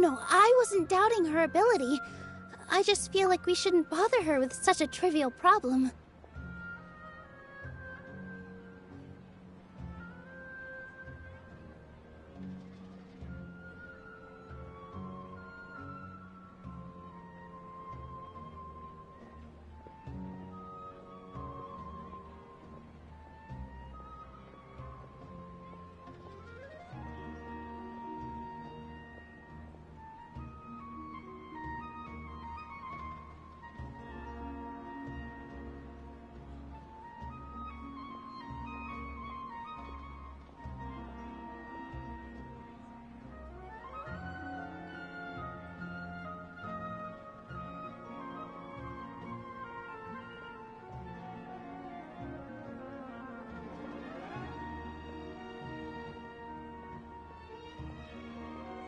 No. I wasn't doubting her ability. I just feel like we shouldn't bother her with such a trivial problem.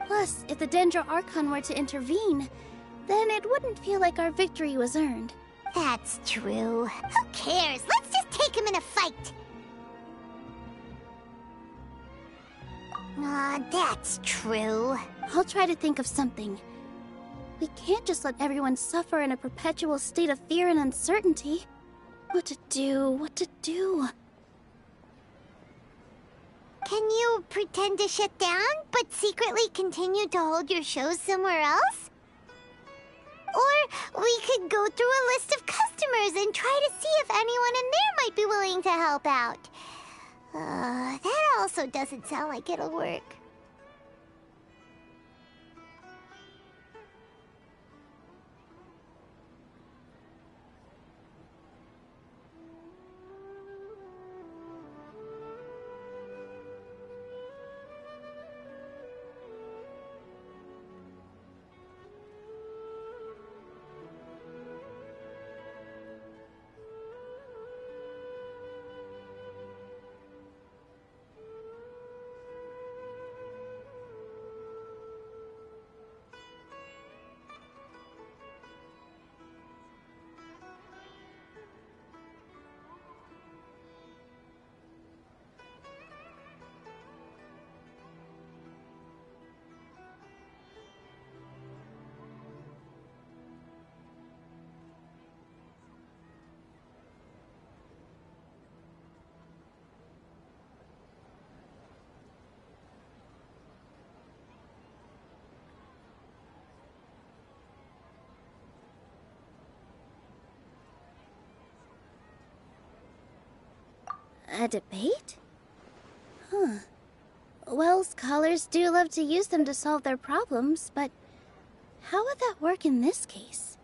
Plus, if the Dendro Archon were to intervene, then it wouldn't feel like our victory was earned. That's true. Who cares? Let's just take him in a fight! That's true. I'll try to think of something. We can't just let everyone suffer in a perpetual state of fear and uncertainty. What to do? Can you pretend to shut down, but secretly continue to hold your shows somewhere else? Or we could go through a list of customers and try to see if anyone in there might be willing to help out. That also doesn't sound like it'll work. A debate? Huh. Well, scholars do love to use them to solve their problems, but how would that work in this case?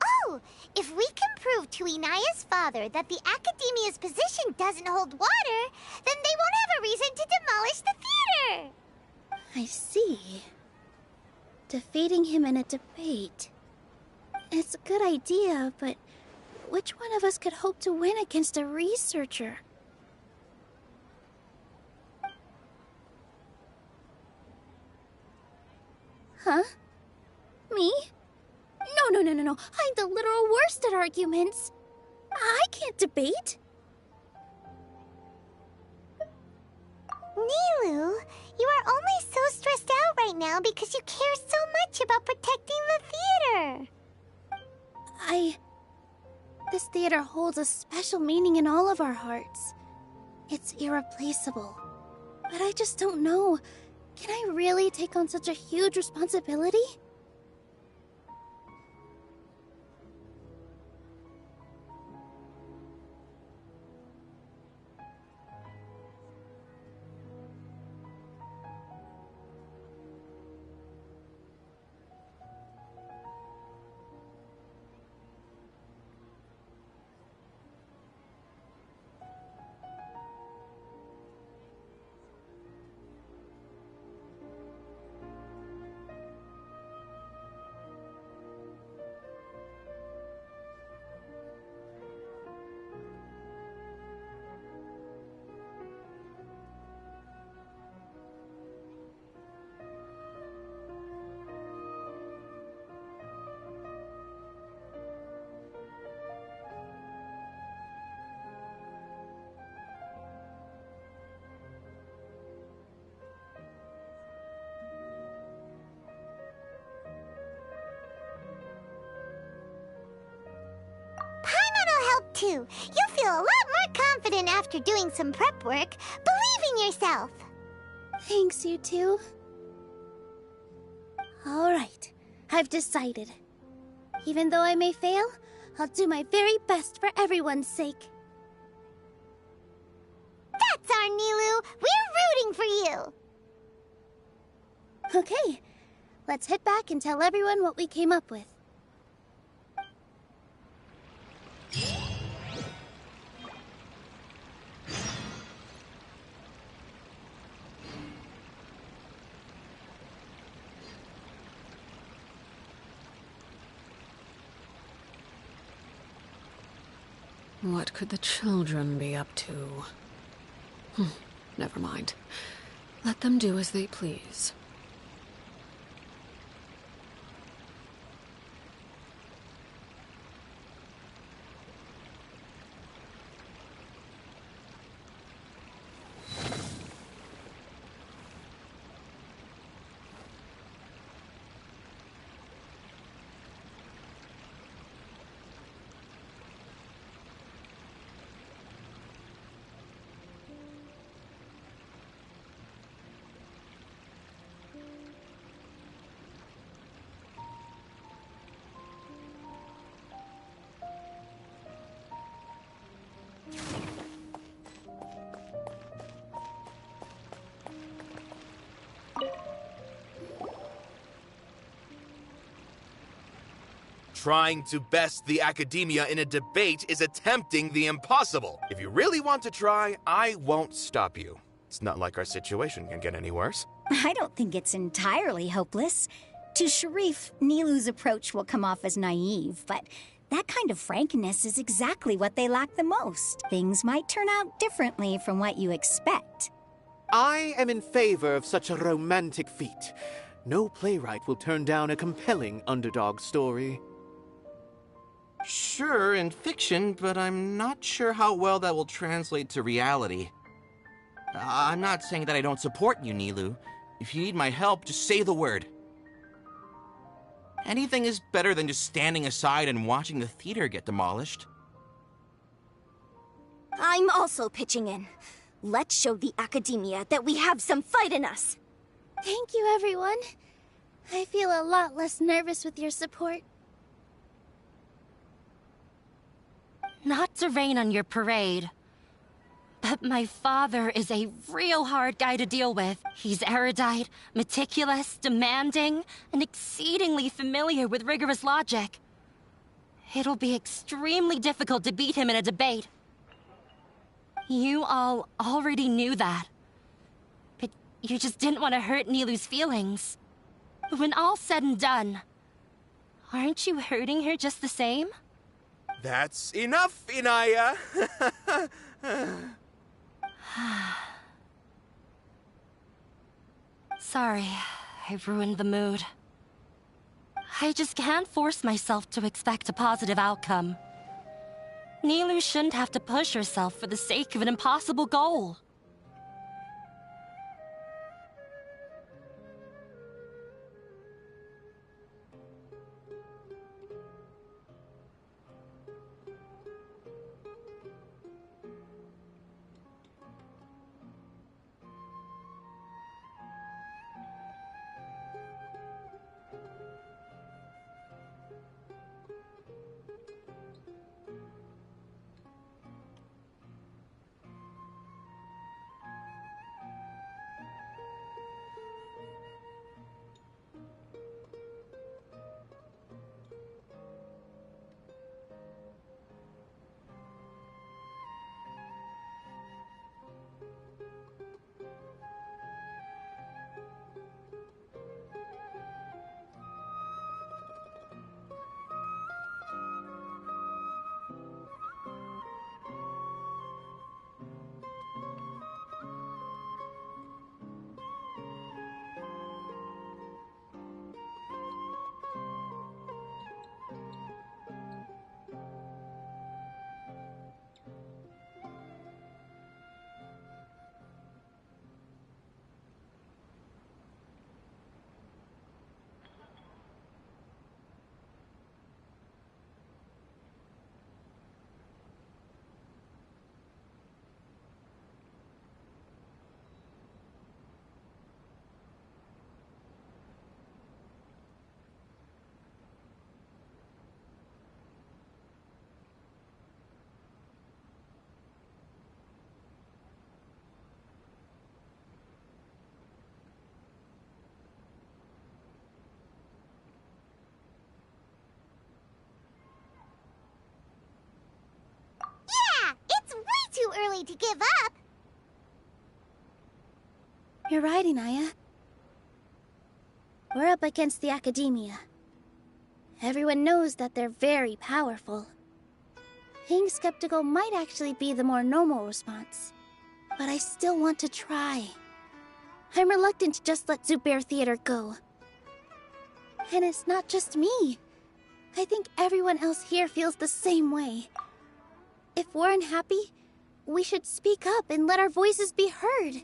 Oh, if we can prove to Inaya's father that the Academia's position doesn't hold water, then they won't have a reason to demolish the theater! I see. Defeating him in a debate. It's a good idea, but which one of us could hope to win against a researcher? Huh? Me? No. I'm the literal worst at arguments. I can't debate. Nilou, you are only so stressed out right now because you care so much about protecting the theater. This theater holds a special meaning in all of our hearts. It's irreplaceable. But I just don't know. Can I really take on such a huge responsibility? too. You'll feel a lot more confident after doing some prep work. Believe in yourself. Thanks, you two. Alright, I've decided. Even though I may fail, I'll do my very best for everyone's sake. That's our Nilou. We're rooting for you. Okay, let's head back and tell everyone what we came up with. What could the children be up to? Never mind. Let them do as they please. Trying to best the academia in a debate is attempting the impossible. If you really want to try, I won't stop you. It's not like our situation can get any worse. I don't think it's entirely hopeless. To Sharif, Nilou's approach will come off as naive, but that kind of frankness is exactly what they lack the most. Things might turn out differently from what you expect. I am in favor of such a romantic feat. No playwright will turn down a compelling underdog story. Sure, in fiction, but I'm not sure how well that will translate to reality. I'm not saying that I don't support you, Nilou. If you need my help, just say the word. Anything is better than just standing aside and watching the theater get demolished. I'm also pitching in. Let's show the academia that we have some fight in us. Thank you, everyone. I feel a lot less nervous with your support. Not to rain on your parade, but my father is a real hard guy to deal with. He's erudite, meticulous, demanding, and exceedingly familiar with rigorous logic. It'll be extremely difficult to beat him in a debate. You all already knew that, but you just didn't want to hurt Nilou's feelings. When all's said and done, aren't you hurting her just the same? That's enough, Inaya! Sorry, I ruined the mood. I just can't force myself to expect a positive outcome. Nilou shouldn't have to push herself for the sake of an impossible goal. ready to give up. You're right, Inaya. We're up against the Academia. Everyone knows that they're very powerful. Being skeptical might actually be the more normal response. But I still want to try. I'm reluctant to just let Zubair Theater go. And it's not just me. I think everyone else here feels the same way. If we're unhappy, we should speak up and let our voices be heard.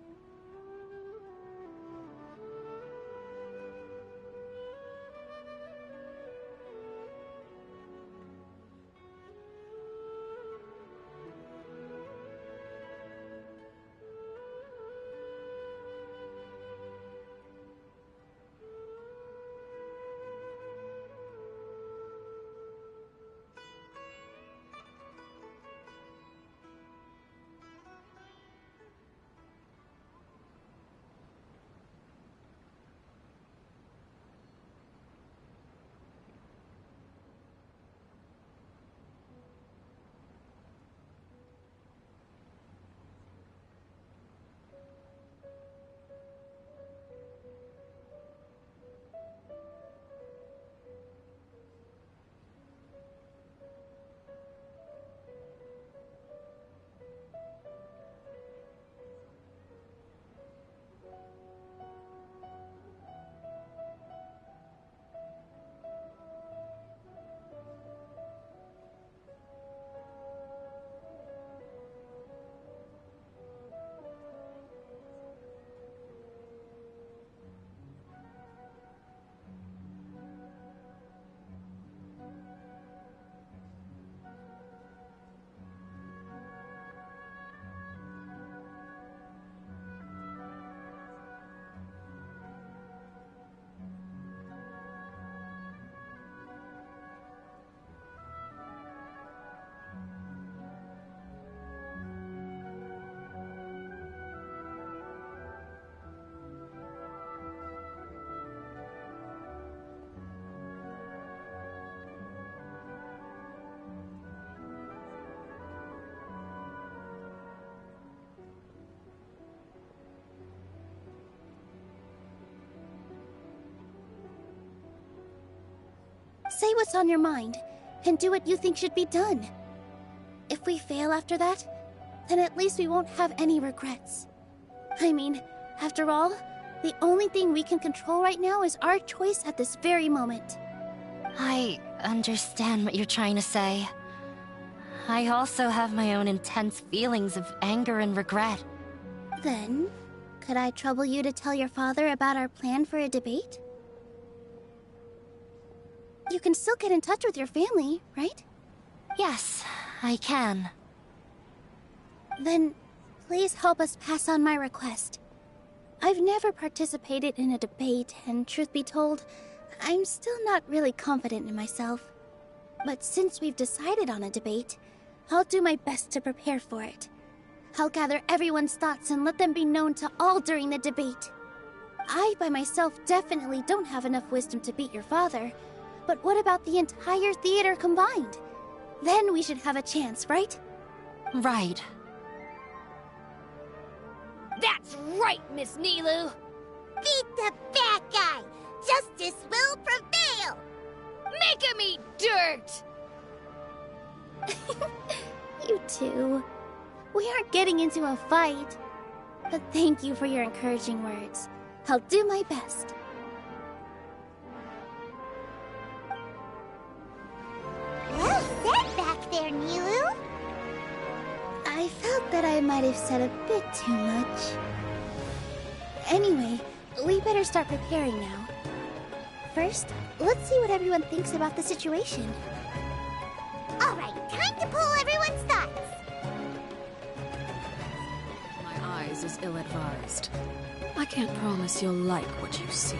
Say what's on your mind, and do what you think should be done. If we fail after that, then at least we won't have any regrets. I mean, after all, the only thing we can control right now is our choice at this very moment. I understand what you're trying to say. I also have my own intense feelings of anger and regret. Then, could I trouble you to tell your father about our plan for a debate? You can still get in touch with your family, right? Yes, I can. Then, please help us pass on my request. I've never participated in a debate, and truth be told, I'm still not really confident in myself. But since we've decided on a debate, I'll do my best to prepare for it. I'll gather everyone's thoughts and let them be known to all during the debate. I, by myself, definitely don't have enough wisdom to beat your father. But what about the entire theater combined? Then we should have a chance, right? Right. That's right, Miss Nilou! Beat the bad guy! Justice will prevail! Make him eat dirt! You two. We aren't getting into a fight. But thank you for your encouraging words. I'll do my best. Well said back there, Nilou. I felt that I might have said a bit too much. Anyway, we better start preparing now. First, let's see what everyone thinks about the situation. All right, time to pull everyone's thoughts. My eyes is ill-advised. I can't promise you'll like what you see.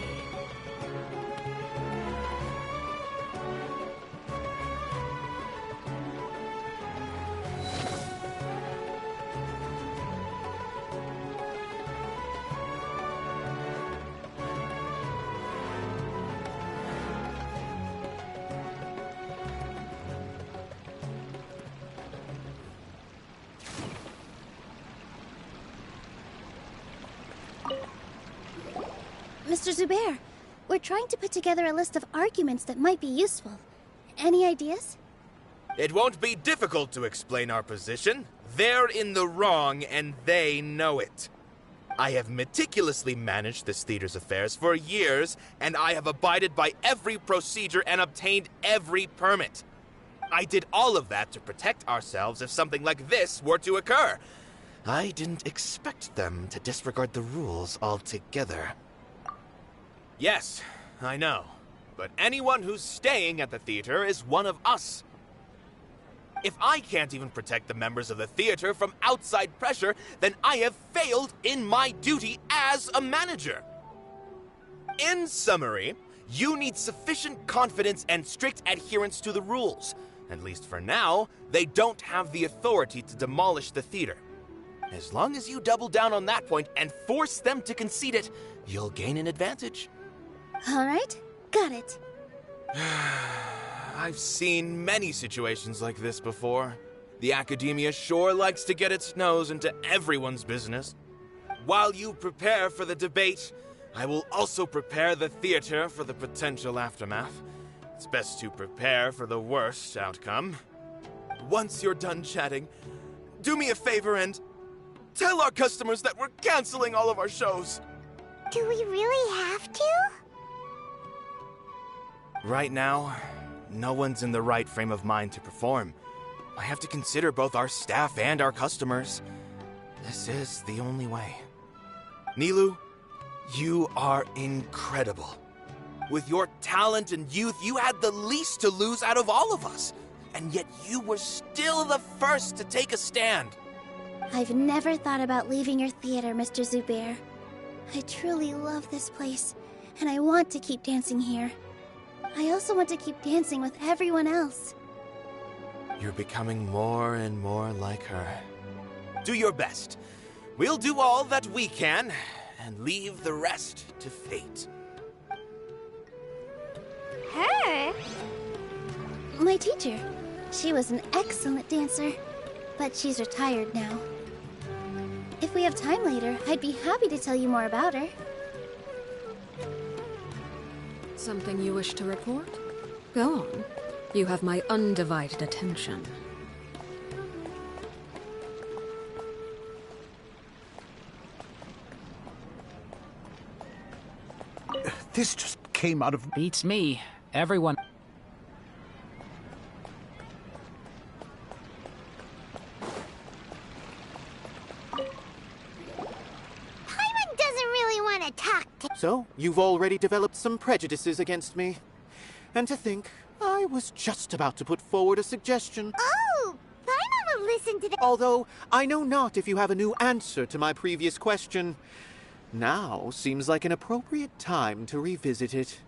Mr. Zubair. We're trying to put together a list of arguments that might be useful. Any ideas? It won't be difficult to explain our position. They're in the wrong, and they know it. I have meticulously managed this theater's affairs for years, and I have abided by every procedure and obtained every permit. I did all of that to protect ourselves if something like this were to occur. I didn't expect them to disregard the rules altogether. Yes, I know. But anyone who's staying at the theater is one of us. If I can't even protect the members of the theater from outside pressure, then I have failed in my duty as a manager. In summary, you need sufficient confidence and strict adherence to the rules. At least for now, they don't have the authority to demolish the theater. As long as you double down on that point and force them to concede it, you'll gain an advantage. All right, got it. I've seen many situations like this before. The academia sure likes to get its nose into everyone's business. While you prepare for the debate, I will also prepare the theater for the potential aftermath. It's best to prepare for the worst outcome. Once you're done chatting, do me a favor and tell our customers that we're canceling all of our shows. Do we really have to? Right now, no one's in the right frame of mind to perform. I have to consider both our staff and our customers. This is the only way. Nilou, you are incredible. With your talent and youth, you had the least to lose out of all of us. And yet you were still the first to take a stand. I've never thought about leaving your theater, Mr. Zubair. I truly love this place, and I want to keep dancing here. I also want to keep dancing with everyone else. You're becoming more and more like her. Do your best. We'll do all that we can, and leave the rest to fate. Her? My teacher. She was an excellent dancer, but she's retired now. If we have time later, I'd be happy to tell you more about her. Something you wish to report? Go on. You have my undivided attention. This just came out of... Beats me. Everyone... Paimon doesn't really want to talk to... So, you've already developed some prejudices against me. And to think, I was just about to put forward a suggestion. Oh! Paimon will listen to the... Although, I know not if you have a new answer to my previous question. Now seems like an appropriate time to revisit it.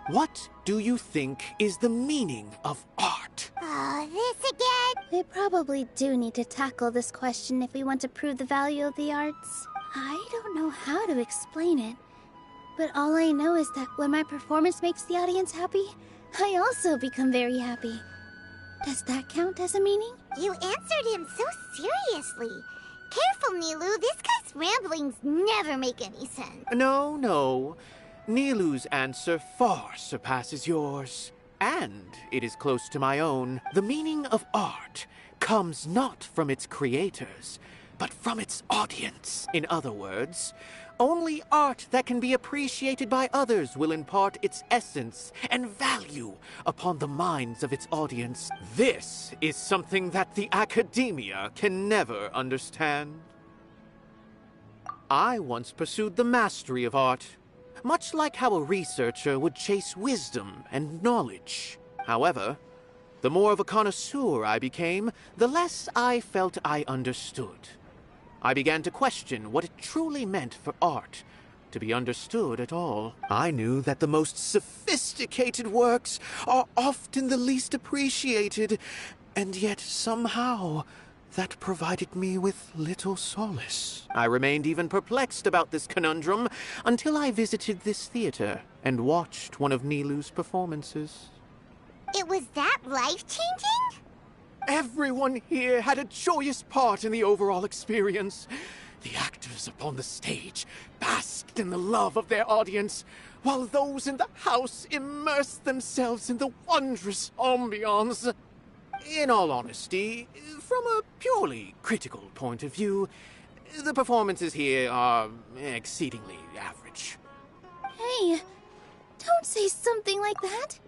What do you think is the meaning of art? Oh, this again? We probably do need to tackle this question if we want to prove the value of the arts. I don't know how to explain it, but all I know is that when my performance makes the audience happy, I also become very happy. Does that count as a meaning? You answered him so seriously. Careful, Nilou. This guy's ramblings never make any sense. No. Nilou's answer far surpasses yours. And it is close to my own. The meaning of art comes not from its creators, but from its audience. In other words, only art that can be appreciated by others will impart its essence and value upon the minds of its audience. This is something that the academia can never understand. I once pursued the mastery of art, much like how a researcher would chase wisdom and knowledge. However, the more of a connoisseur I became, the less I felt I understood. I began to question what it truly meant for art to be understood at all. I knew that the most sophisticated works are often the least appreciated, and yet somehow that provided me with little solace. I remained even perplexed about this conundrum until I visited this theater and watched one of Nilou's performances. It was that life-changing? Everyone here had a joyous part in the overall experience. The actors upon the stage basked in the love of their audience, while those in the house immersed themselves in the wondrous ambiance. In all honesty, from a purely critical point of view, the performances here are exceedingly average. Hey, don't say something like that.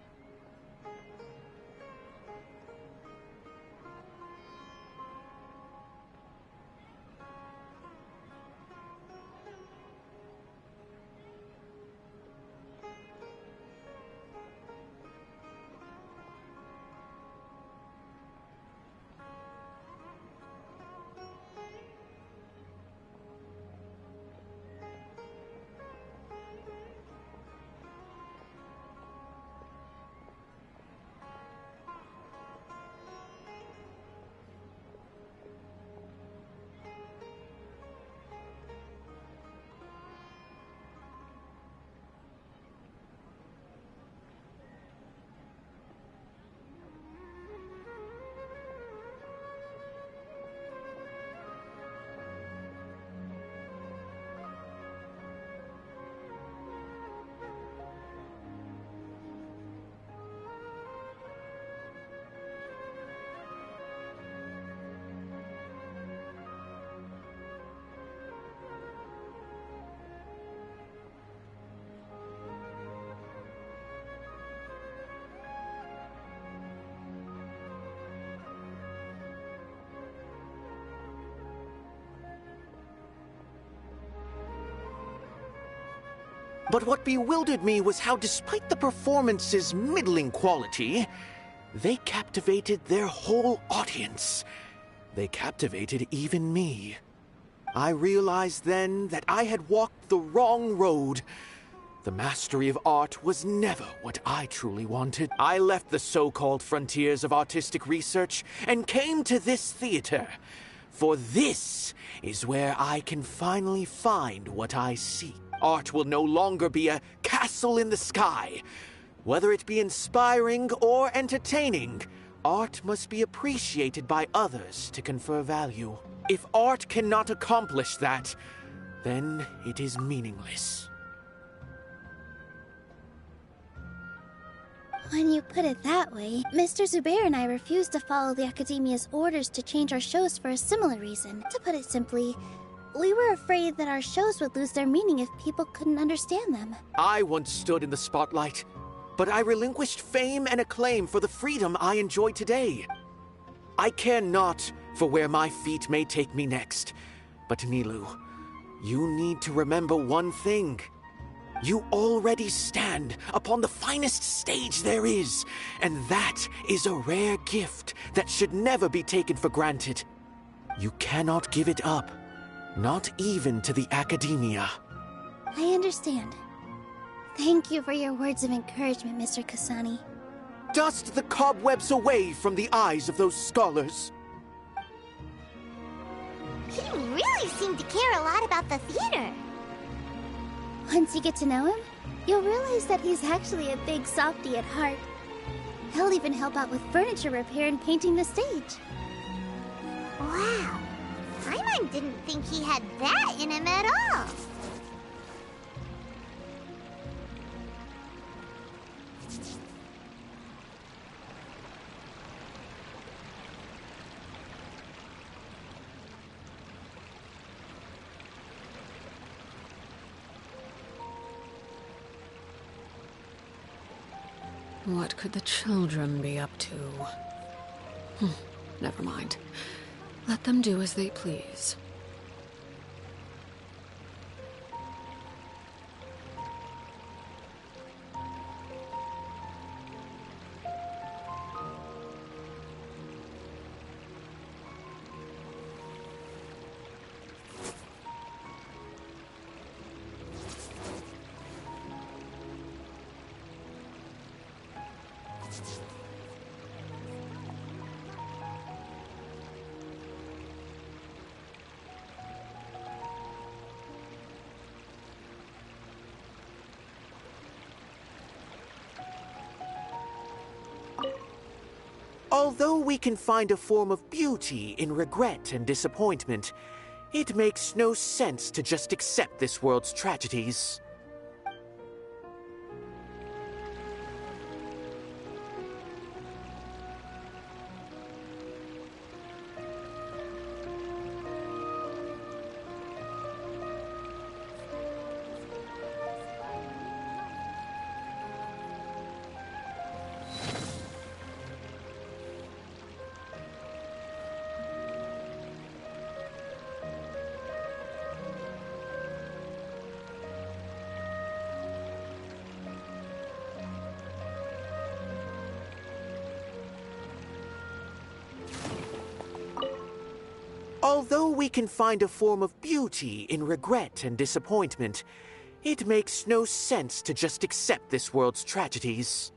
But what bewildered me was how, despite the performance's middling quality, they captivated their whole audience. They captivated even me. I realized then that I had walked the wrong road. The mastery of art was never what I truly wanted. I left the so-called frontiers of artistic research and came to this theater. For this is where I can finally find what I seek. Art will no longer be a castle in the sky. Whether it be inspiring or entertaining, art must be appreciated by others to confer value. If art cannot accomplish that, then it is meaningless. When you put it that way, Mr. Zubair and I refused to follow the Academia's orders to change our shows for a similar reason. To put it simply, we were afraid that our shows would lose their meaning if people couldn't understand them. I once stood in the spotlight, but I relinquished fame and acclaim for the freedom I enjoy today. I care not for where my feet may take me next, but Nilou, you need to remember one thing. You already stand upon the finest stage there is, and that is a rare gift that should never be taken for granted. You cannot give it up. Not even to the Academia. I understand. Thank you for your words of encouragement, Mr. Kasani. Dust the cobwebs away from the eyes of those scholars. He really seemed to care a lot about the theater. Once you get to know him, you'll realize that he's actually a big softie at heart. He'll even help out with furniture repair and painting the stage. Wow. Paimon didn't think he had that in him at all. What could the children be up to? Never mind. Let them do as they please. Although we can find a form of beauty in regret and disappointment, it makes no sense to just accept this world's tragedies. Although we can find a form of beauty in regret and disappointment, it makes no sense to just accept this world's tragedies.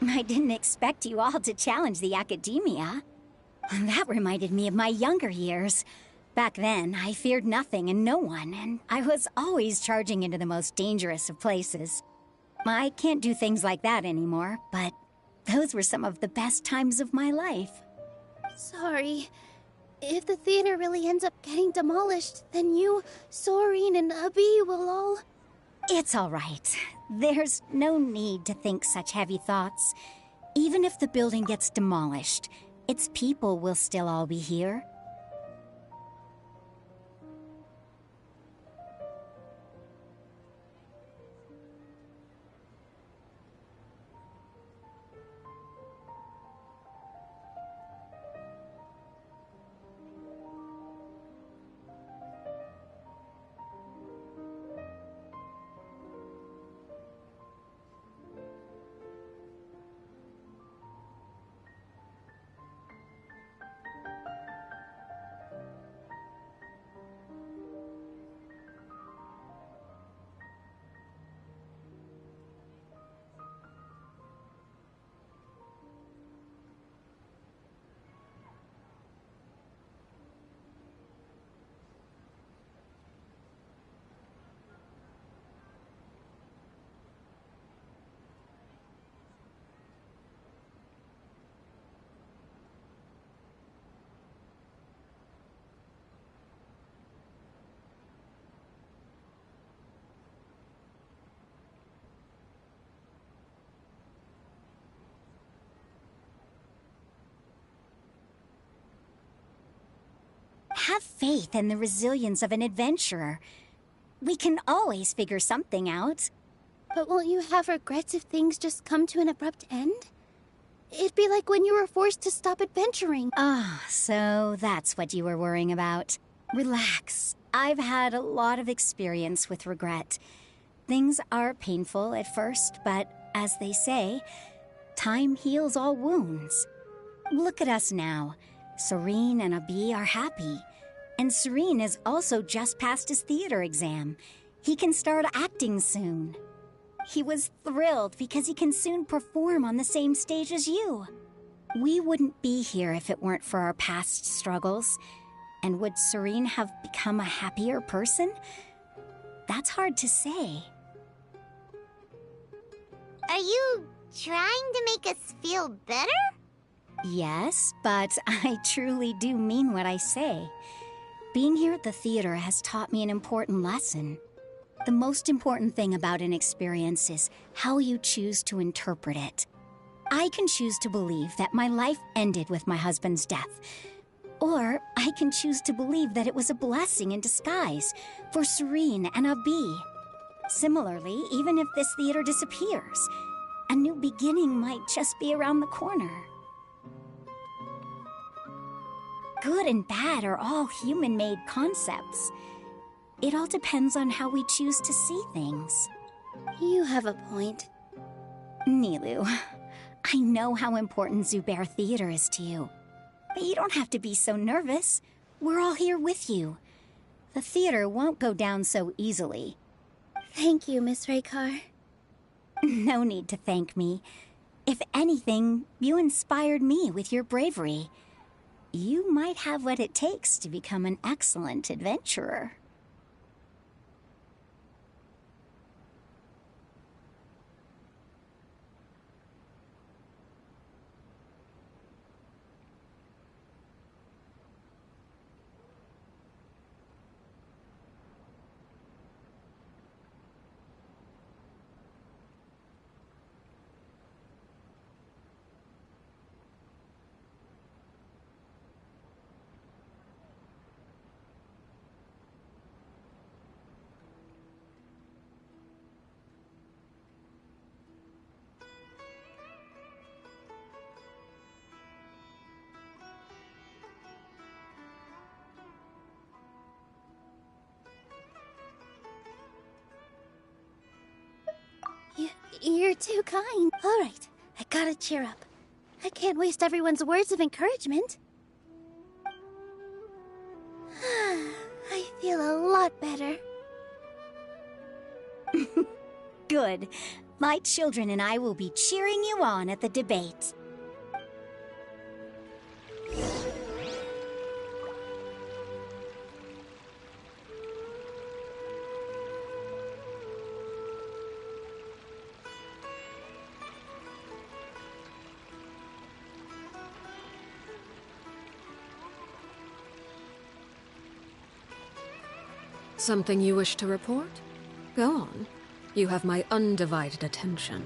I didn't expect you all to challenge the academia. That reminded me of my younger years. Back then, I feared nothing and no one, and I was always charging into the most dangerous of places. I can't do things like that anymore, but those were some of the best times of my life. Sorry. If the theater really ends up getting demolished, then you, Soren, and Abby will all... It's all right. There's no need to think such heavy thoughts. Even if the building gets demolished, its people will still all be here. Have faith in the resilience of an adventurer. We can always figure something out. But won't you have regrets if things just come to an abrupt end? It'd be like when you were forced to stop adventuring. Ah, so that's what you were worrying about. Relax. I've had a lot of experience with regret. Things are painful at first, but as they say, time heals all wounds. Look at us now. Serene and Abi are happy. And Serene has also just passed his theater exam. He can start acting soon. He was thrilled because he can soon perform on the same stage as you. We wouldn't be here if it weren't for our past struggles. And would Serene have become a happier person? That's hard to say. Are you trying to make us feel better? Yes, but I truly do mean what I say. Being here at the theater has taught me an important lesson. The most important thing about an experience is how you choose to interpret it. I can choose to believe that my life ended with my husband's death. Or I can choose to believe that it was a blessing in disguise for Serene and Abi. Similarly, even if this theater disappears, a new beginning might just be around the corner. Good and bad are all human-made concepts. It all depends on how we choose to see things. You have a point. Nilou, I know how important Zubair Theater is to you. But you don't have to be so nervous. We're all here with you. The theater won't go down so easily. Thank you, Miss Raykar. No need to thank me. If anything, you inspired me with your bravery. You might have what it takes to become an excellent adventurer. You're too kind. All right, I gotta cheer up. I can't waste everyone's words of encouragement. I feel a lot better. Good. My children and I will be cheering you on at the debate. Something you wish to report? Go on. You have my undivided attention.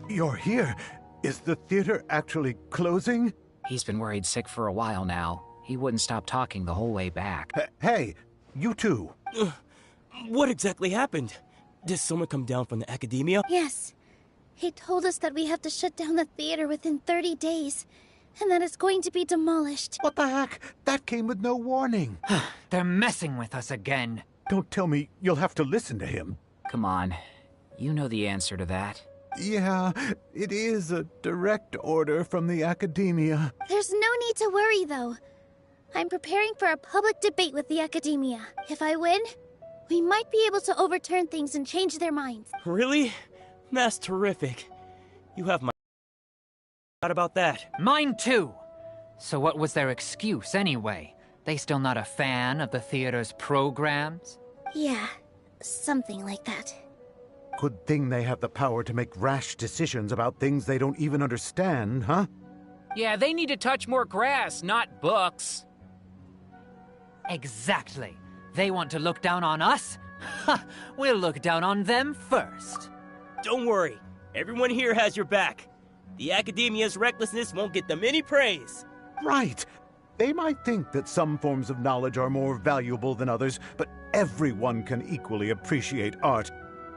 You're here. Is the theater actually closing? He's been worried sick for a while now. He wouldn't stop talking the whole way back. Hey, you two. What exactly happened? Did someone come down from the academia? Yes. He told us that we have to shut down the theater within 30 days, and that it's going to be demolished. What the heck? That came with no warning. They're messing with us again. Don't tell me you'll have to listen to him. Come on. You know the answer to that. Yeah, it is a direct order from the academia. There's no need to worry, though. I'm preparing for a public debate with the academia. If I win, we might be able to overturn things and change their minds. Really? That's terrific. You have my... What about that? Mine too! So what was their excuse anyway? They still not a fan of the theater's programs? Yeah, something like that. Good thing they have the power to make rash decisions about things they don't even understand, huh? Yeah, they need to touch more grass, not books. Exactly. They want to look down on us? Ha! We'll look down on them first. Don't worry. Everyone here has your back. The academia's recklessness won't get them any praise. Right. They might think that some forms of knowledge are more valuable than others, but everyone can equally appreciate art.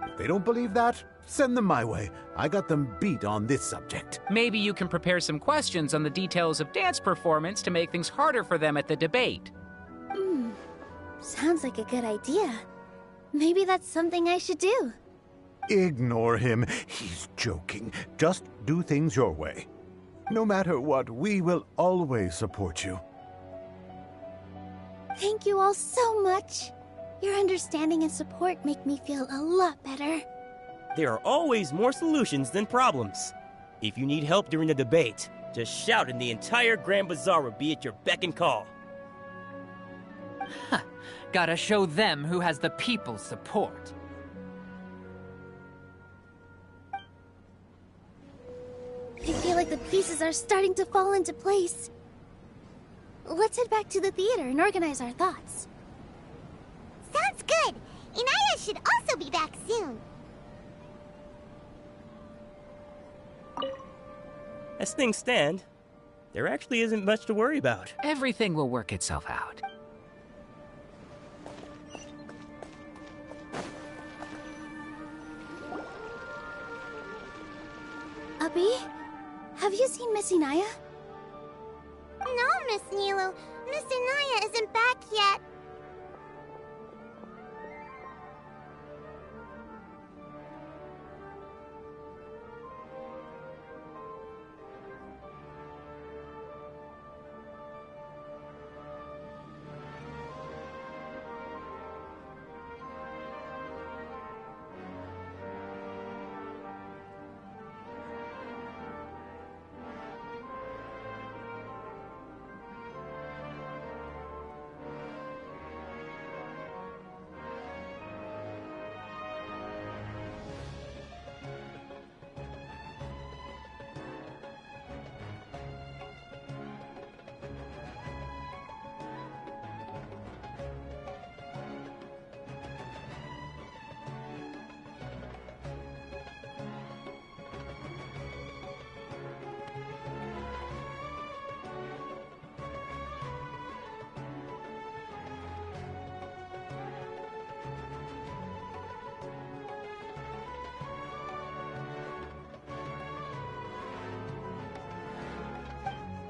If they don't believe that, send them my way. I got them beat on this subject. Maybe you can prepare some questions on the details of dance performance to make things harder for them at the debate. Sounds like a good idea. Maybe that's something I should do. Ignore him. He's joking. Just do things your way. No matter what, we will always support you. Thank you all so much. Your understanding and support make me feel a lot better. There are always more solutions than problems. If you need help during the debate, just shout and the entire Grand Bazar will be at your beck and call. Huh. Gotta show them who has the people's support. I feel like the pieces are starting to fall into place. Let's head back to the theater and organize our thoughts. Sounds good. Inaya should also be back soon. As things stand, there actually isn't much to worry about. Everything will work itself out. Abby, have you seen Miss Inaya? No, Miss Nilou. Miss Inaya isn't back yet.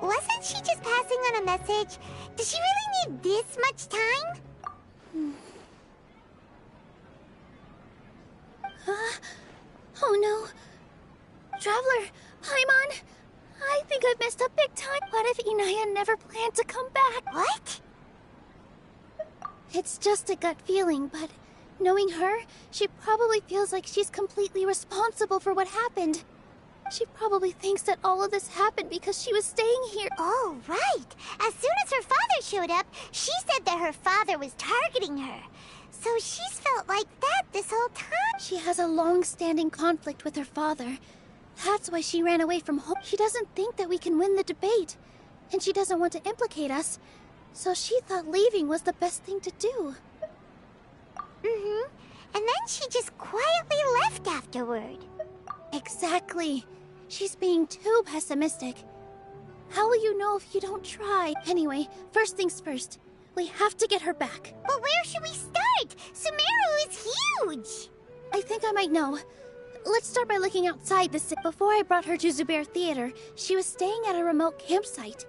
Wasn't she just passing on a message? Does she really need this much time? Oh no. Traveler, Paimon, I think I've messed up big time. What if Inaya never planned to come back? What? It's just a gut feeling, but knowing her, she probably feels like she's completely responsible for what happened. She probably thinks that all of this happened because she was staying here. Oh, right. As soon as her father showed up, she said that her father was targeting her. So she's felt like that this whole time. She has a long-standing conflict with her father. That's why she ran away from home. She doesn't think that we can win the debate. And she doesn't want to implicate us. So she thought leaving was the best thing to do. Mm-hmm. And then she just quietly left afterward. Exactly. She's being too pessimistic. How will you know if you don't try? Anyway, first things first. We have to get her back. But where should we start? Sumeru is huge! I think I might know. Let's start by looking outside the city. Before I brought her to Zubair Theater, she was staying at a remote campsite.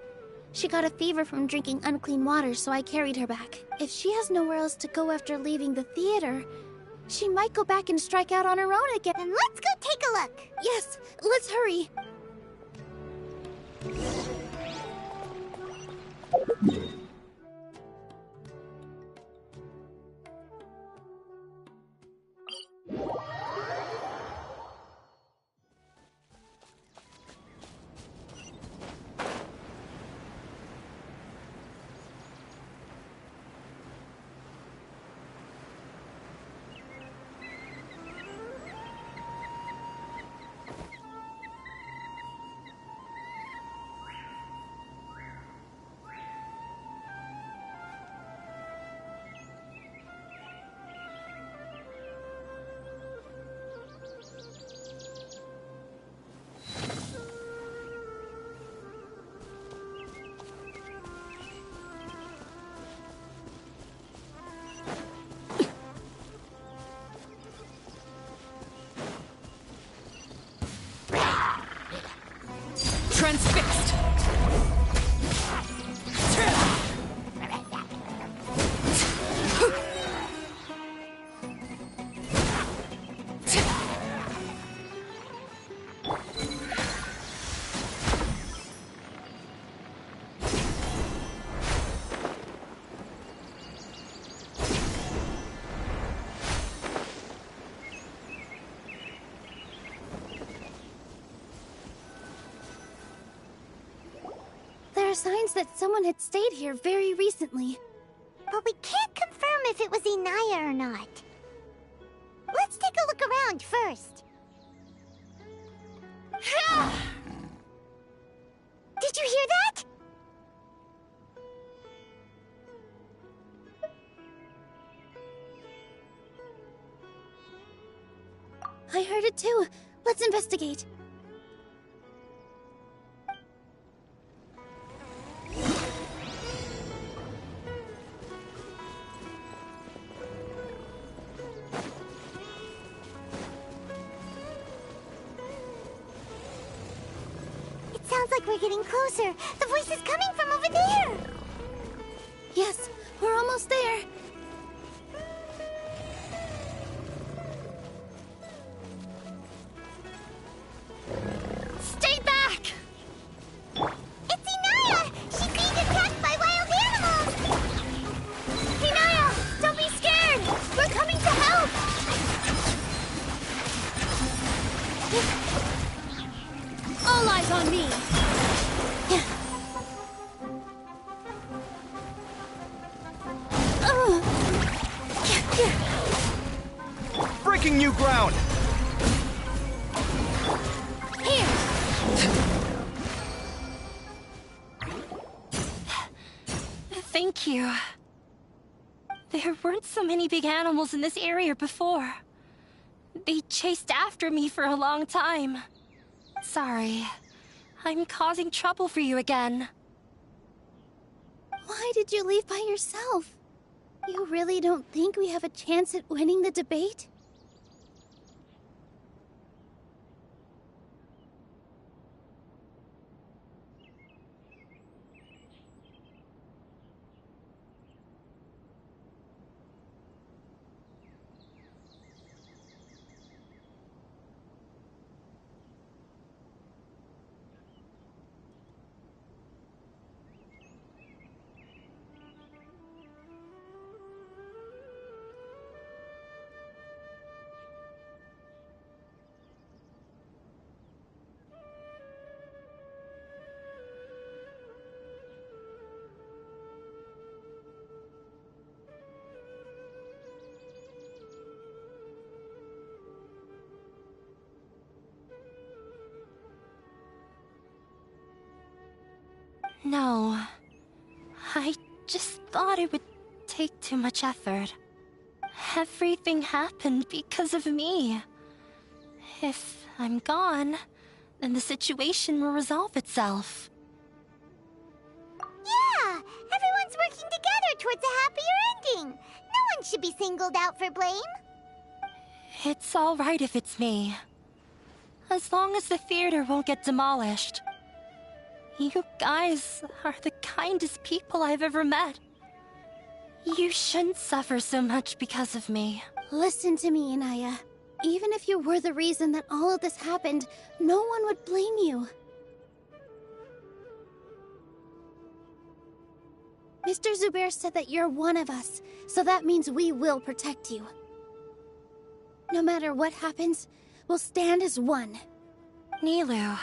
She got a fever from drinking unclean water, so I carried her back. If she has nowhere else to go after leaving the theater, she might go back and strike out on her own again. Then let's go take a look. Yes, let's hurry. Transfixed! There are signs that someone had stayed here very recently. But we can't confirm if it was Inaya or not. Let's take a look around first. Did you hear that? I heard it too. Let's investigate. Sounds like we're getting closer. The voice is coming from over there. Yes, we're almost there. Stay back! It's Inaya! She's being attacked by wild animals! Inaya, don't be scared! We're coming to help! All eyes on me! Breaking new ground! Here! Thank you. There weren't so many big animals in this area before. They chased after me for a long time. Sorry. I'm causing trouble for you again. Why did you leave by yourself? You really don't think we have a chance at winning the debate? No. I just thought it would take too much effort. Everything happened because of me. If I'm gone, then the situation will resolve itself. working together towards a happier ending. No one should be singled out for blame. It's all right if it's me. As long as the theater won't get demolished. You guys are the kindest people I've ever met. You shouldn't suffer so much because of me. Listen to me, Inaya. Even if you were the reason that all of this happened, no one would blame you. Mr. Zubair said that you're one of us, so that means we will protect you. No matter what happens, we'll stand as one. Nilou,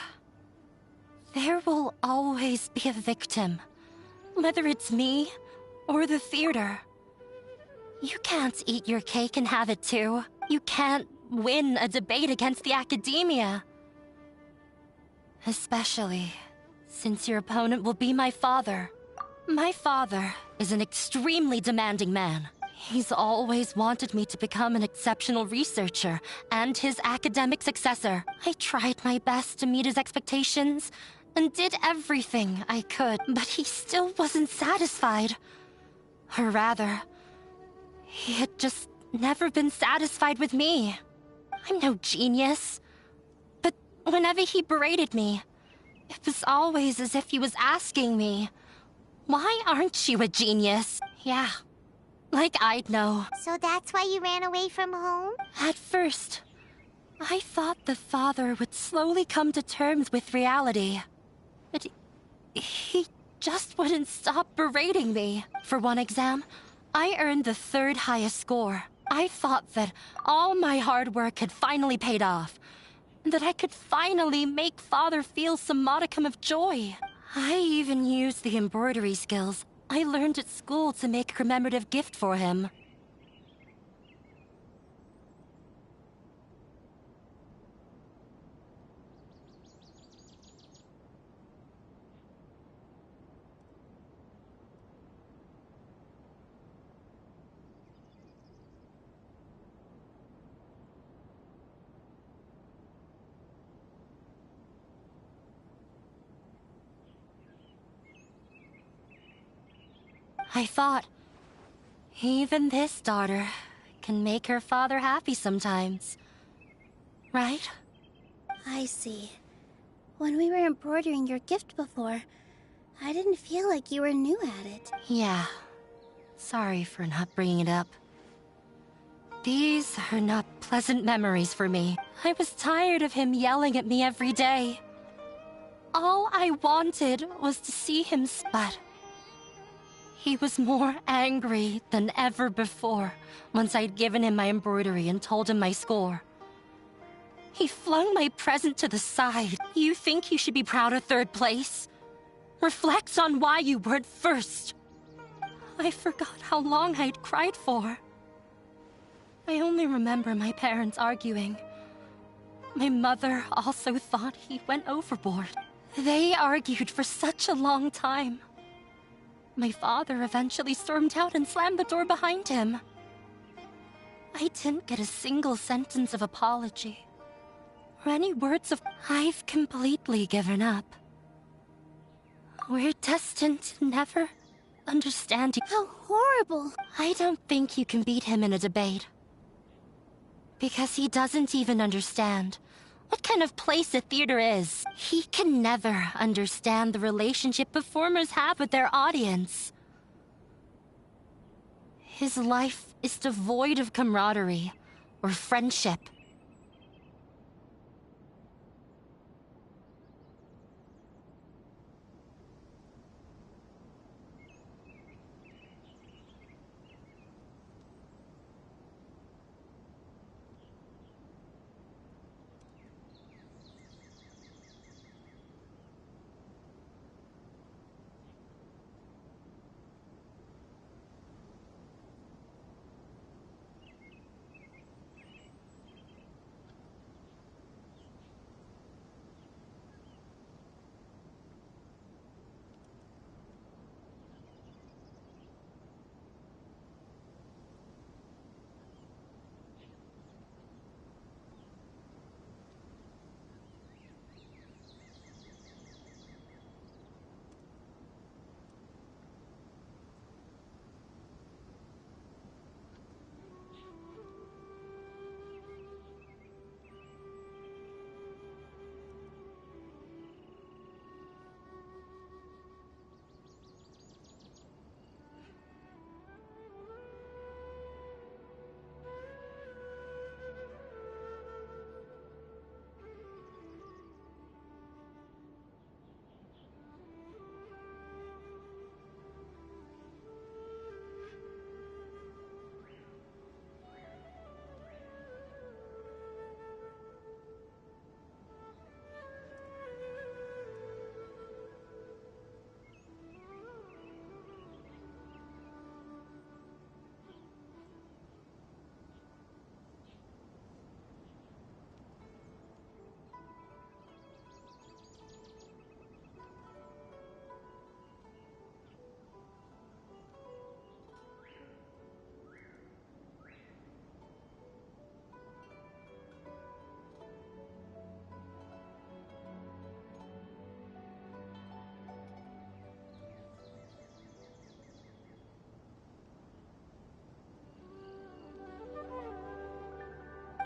there will always be a victim, whether it's me or the theater. You can't eat your cake and have it too. You can't win a debate against the academia. Especially since your opponent will be my father. My father is an extremely demanding man. He's always wanted me to become an exceptional researcher and his academic successor. I tried my best to meet his expectations and did everything I could, but he still wasn't satisfied. Or rather, he had just never been satisfied with me. I'm no genius, but whenever he berated me, it was always as if he was asking me, "Why aren't you a genius?" Yeah, like I'd know. So that's why you ran away from home? At first, I thought the father would slowly come to terms with reality. But he just wouldn't stop berating me. For one exam, I earned the 3rd highest score. I thought that all my hard work had finally paid off, and that I could finally make father feel some modicum of joy. I even used the embroidery skills I learned at school to make a commemorative gift for him. I thought, even this daughter can make her father happy sometimes. Right? I see. When we were embroidering your gift before, I didn't feel like you were new at it. Yeah. Sorry for not bringing it up. These are not pleasant memories for me. I was tired of him yelling at me every day. All I wanted was to see him but he was more angry than ever before once I'd given him my embroidery and told him my score. He flung my present to the side. You think you should be proud of 3rd place? Reflect on why you weren't first. I forgot how long I'd cried for. I only remember my parents arguing. My mother also thought he went overboard. They argued for such a long time. My father eventually stormed out and slammed the door behind him. I didn't get a single sentence of apology, or any words of... I've completely given up. We're destined to never understand... How horrible! I don't think you can beat him in a debate. Because he doesn't even understand what kind of place a theater is. He can never understand the relationship performers have with their audience. His life is devoid of camaraderie or friendship.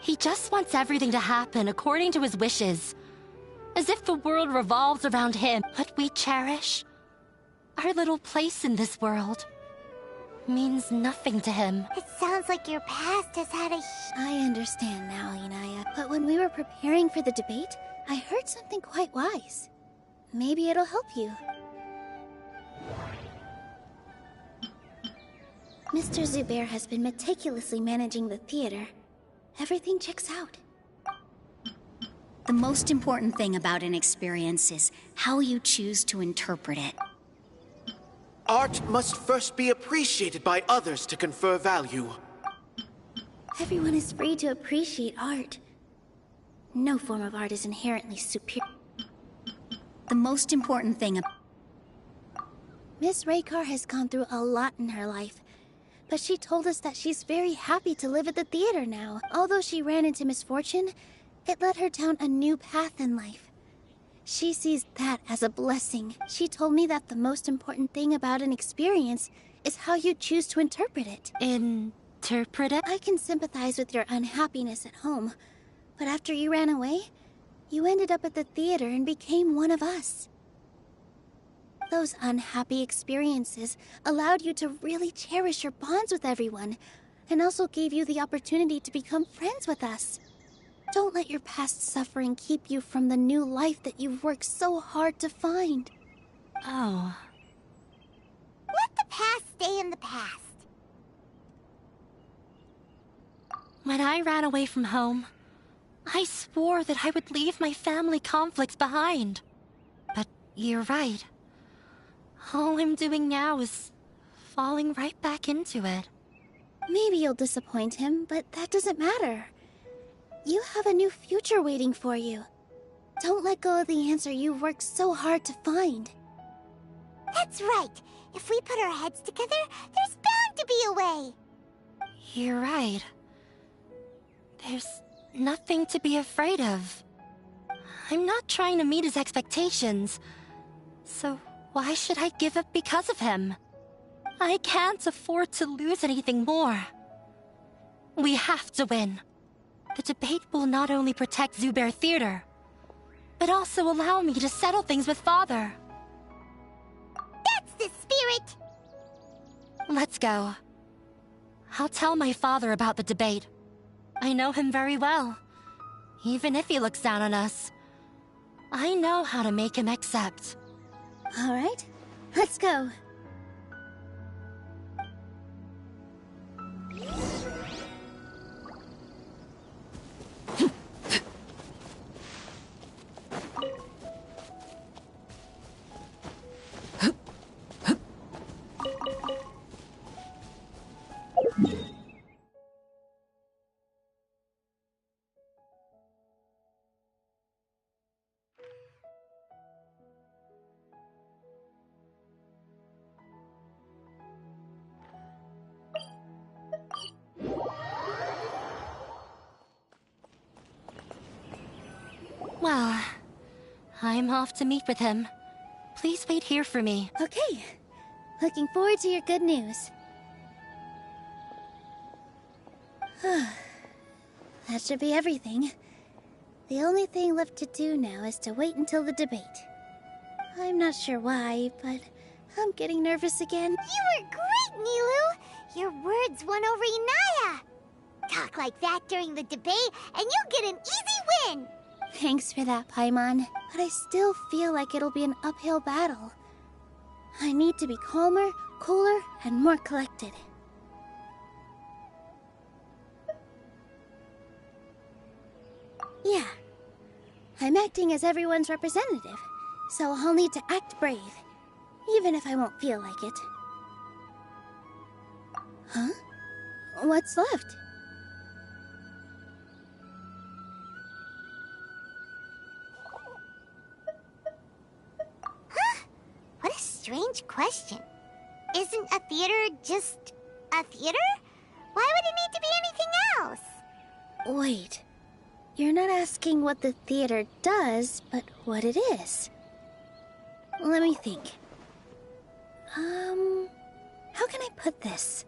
He just wants everything to happen according to his wishes. As if the world revolves around him. What we cherish, our little place in this world, means nothing to him. It sounds like your past has had a... I understand now, Inaya. But when we were preparing for the debate, I heard something quite wise. Maybe it'll help you. Mr. Zubair has been meticulously managing the theater. Everything checks out. The most important thing about an experience is how you choose to interpret it. Art must first be appreciated by others to confer value. Everyone is free to appreciate art. No form of art is inherently superior. The most important thing... Miss Raykar has gone through a lot in her life, but she told us that she's very happy to live at the theater now. Although she ran into misfortune, it led her down a new path in life. She sees that as a blessing. She told me that the most important thing about an experience is how you choose to interpret it. Interpret it? I can sympathize with your unhappiness at home, but after you ran away, you ended up at the theater and became one of us. Those unhappy experiences allowed you to really cherish your bonds with everyone, and also gave you the opportunity to become friends with us. Don't let your past suffering keep you from the new life that you've worked so hard to find. Oh. Let the past stay in the past. When I ran away from home, I swore that I would leave my family conflicts behind. But you're right. All I'm doing now is falling right back into it. Maybe you'll disappoint him, but that doesn't matter. You have a new future waiting for you. Don't let go of the answer you've worked so hard to find. That's right. If we put our heads together, there's bound to be a way. You're right. There's nothing to be afraid of. I'm not trying to meet his expectations, so why should I give up because of him? I can't afford to lose anything more. We have to win. The debate will not only protect Zubair Theater, but also allow me to settle things with Father. That's the spirit! Let's go. I'll tell my father about the debate. I know him very well. Even if he looks down on us, I know how to make him accept. All right, let's go. Well, I'm off to meet with him. Please wait here for me. Okay. Looking forward to your good news. That should be everything. The only thing left to do now is to wait until the debate. I'm not sure why, but I'm getting nervous again. You were great, Nilou! Your words won over Inaya! Talk like that during the debate, and you'll get an easy win! Thanks for that, Paimon. But I still feel like it'll be an uphill battle. I need to be calmer, cooler, and more collected. Yeah. I'm acting as everyone's representative, so I'll need to act brave, even if I won't feel like it. Huh? What's left? What a strange question. Isn't a theater just a theater? Why would it need to be anything else? Wait. You're not asking what the theater does, but what it is. Let me think. How can I put this?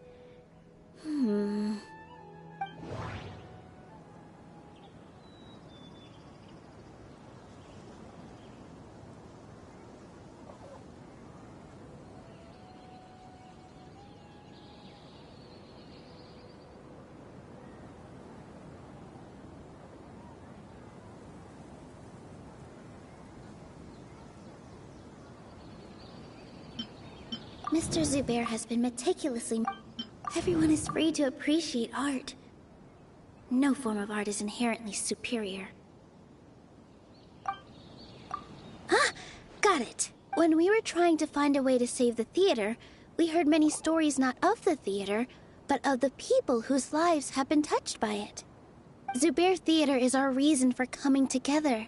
Mr. Zubair has been meticulously... Everyone is free to appreciate art. No form of art is inherently superior. Ah! Got it! When we were trying to find a way to save the theater, we heard many stories not of the theater, but of the people whose lives have been touched by it. Zubair Theater is our reason for coming together.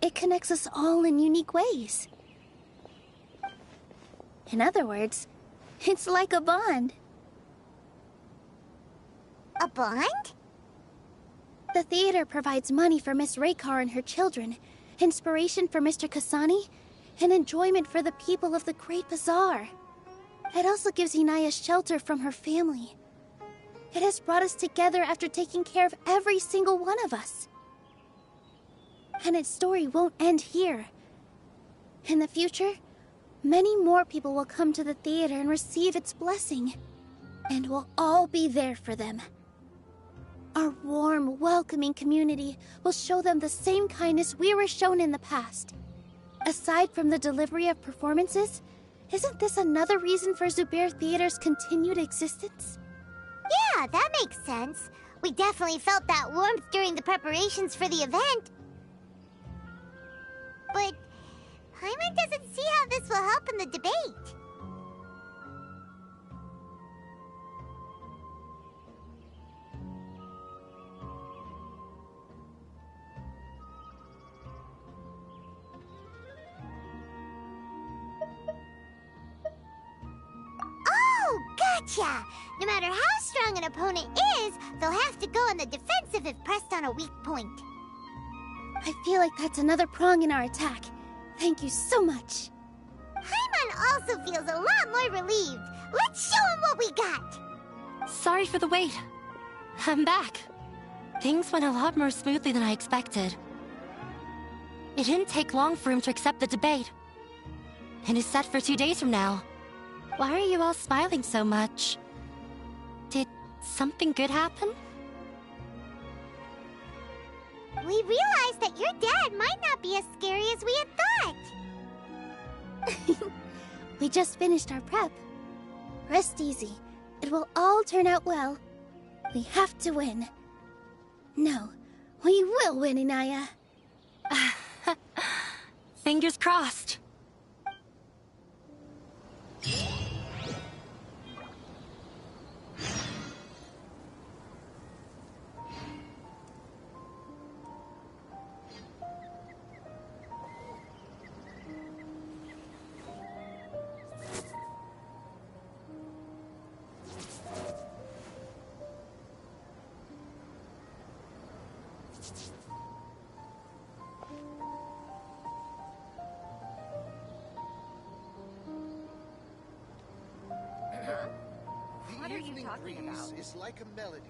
It connects us all in unique ways. In other words, it's like a bond. A bond? The theater provides money for Miss Raykar and her children, inspiration for Mr. Kasani, and enjoyment for the people of the Great Bazaar. It also gives Inaya shelter from her family. It has brought us together after taking care of every single one of us. And its story won't end here. In the future, many more people will come to the theater and receive its blessing. And we'll all be there for them. Our warm, welcoming community will show them the same kindness we were shown in the past. Aside from the delivery of performances, isn't this another reason for Zubair Theater's continued existence? Yeah, that makes sense. We definitely felt that warmth during the preparations for the event. But Paimon doesn't see how this will help in the debate. Oh, gotcha! No matter how strong an opponent is, they'll have to go on the defensive if pressed on a weak point. I feel like that's another prong in our attack. Thank you so much. Paimon also feels a lot more relieved. Let's show him what we got! Sorry for the wait. I'm back. Things went a lot more smoothly than I expected. It didn't take long for him to accept the debate. And it's set for 2 days from now. Why are you all smiling so much? Did something good happen? We realized that your dad might not be as scary as we had thought. We just finished our prep. Rest easy. It will all turn out well. We have to win. No, we will win, Inaya. Fingers crossed. What are you talking about? Is like a melody.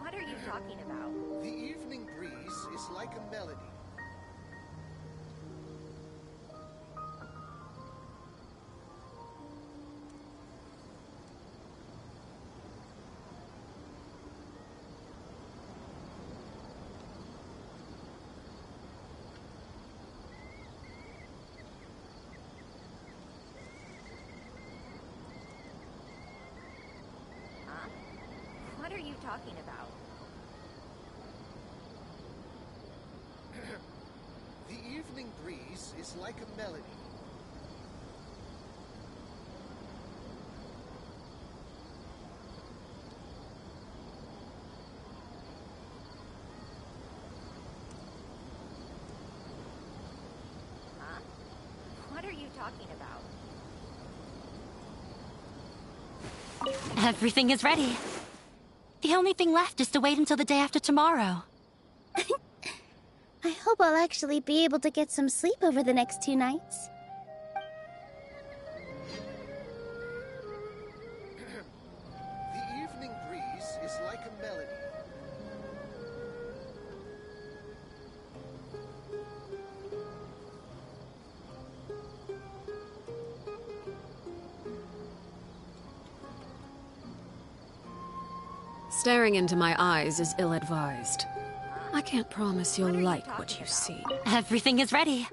What are you talking about? The evening breeze is like a melody. Huh? What are you talking about? The evening breeze is like a melody. Huh? What are you talking about? Everything is ready. The only thing left is to wait until the day after tomorrow. I hope I'll actually be able to get some sleep over the next 2 nights. The Staring into my eyes is ill-advised. I can't promise you'll like what you see. Everything is ready.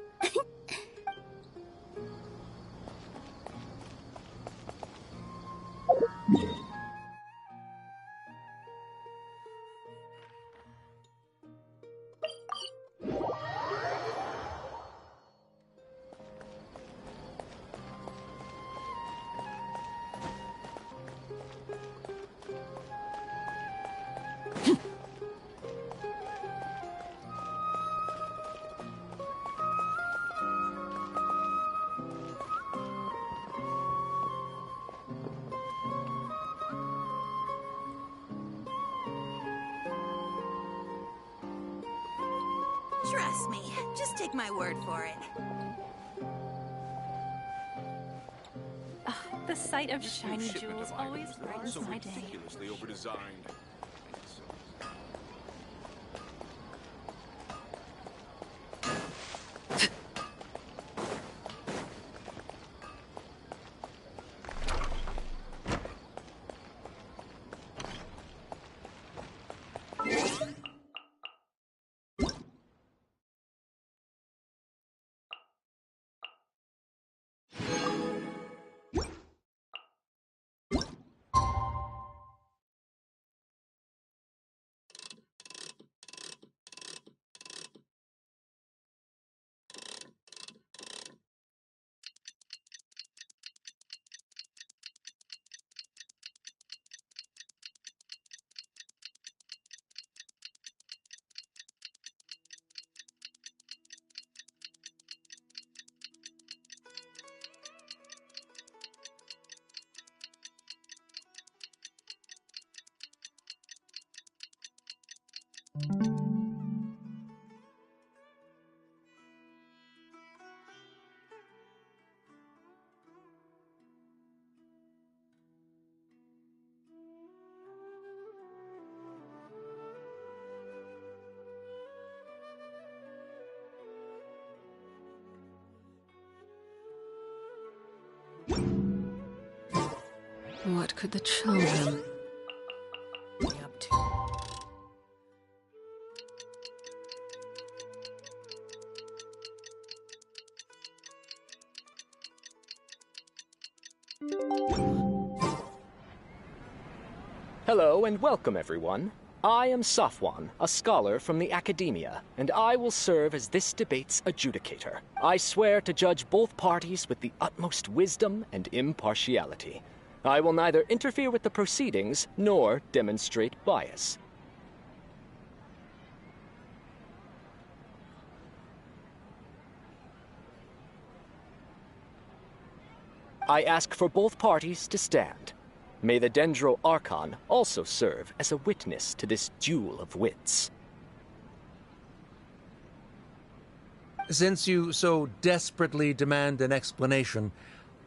Trust me, just take my word for it. The sight of shiny jewels always brightens my day. Ridiculously over-designed. What could the children be up to? Hello and welcome, everyone. I am Safwan, a scholar from the academia, and I will serve as this debate's adjudicator. I swear to judge both parties with the utmost wisdom and impartiality. I will neither interfere with the proceedings nor demonstrate bias. I ask for both parties to stand. May the Dendro Archon also serve as a witness to this duel of wits. Since you so desperately demand an explanation,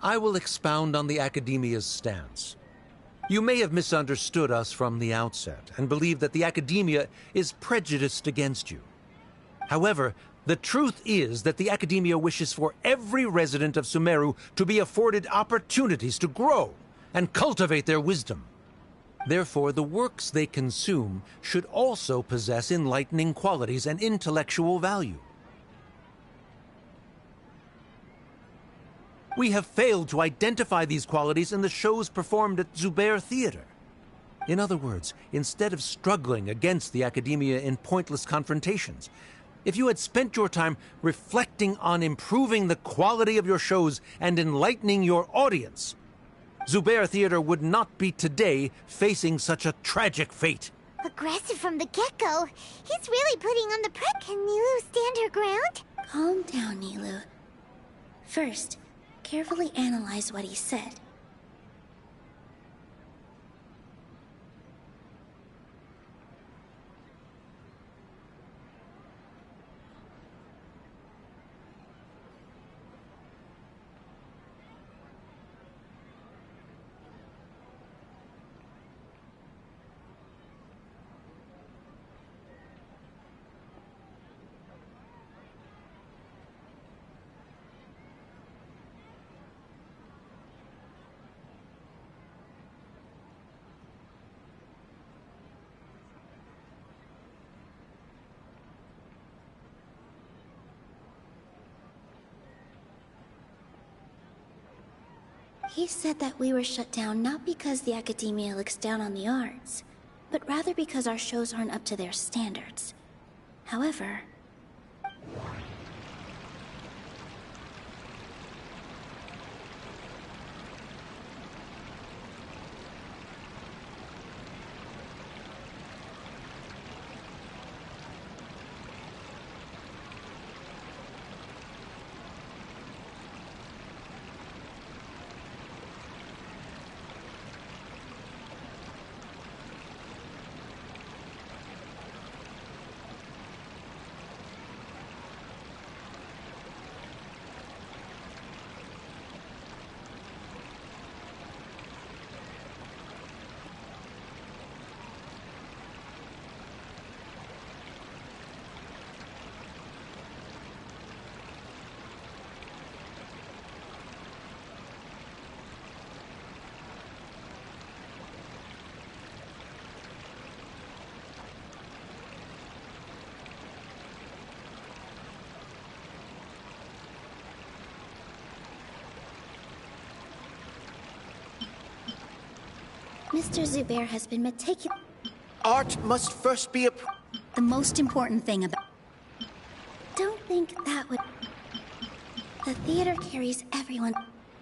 I will expound on the Academia's stance. You may have misunderstood us from the outset and believe that the Academia is prejudiced against you. However, the truth is that the Academia wishes for every resident of Sumeru to be afforded opportunities to grow and cultivate their wisdom. Therefore, the works they consume should also possess enlightening qualities and intellectual value. We have failed to identify these qualities in the shows performed at Zubair Theater. In other words, instead of struggling against the Academia in pointless confrontations, if you had spent your time reflecting on improving the quality of your shows and enlightening your audience, Zubair Theater would not be today facing such a tragic fate. Aggressive from the get-go. He's really putting on the prep. Can Nilou stand her ground? Calm down, Nilou. First, carefully analyze what he said. He said that we were shut down not because the academia looks down on the arts, but rather because our shows aren't up to their standards. However... Mr. Zubair has been meticulous. Art must first be The most important thing about... Don't think that would... The theater carries everyone.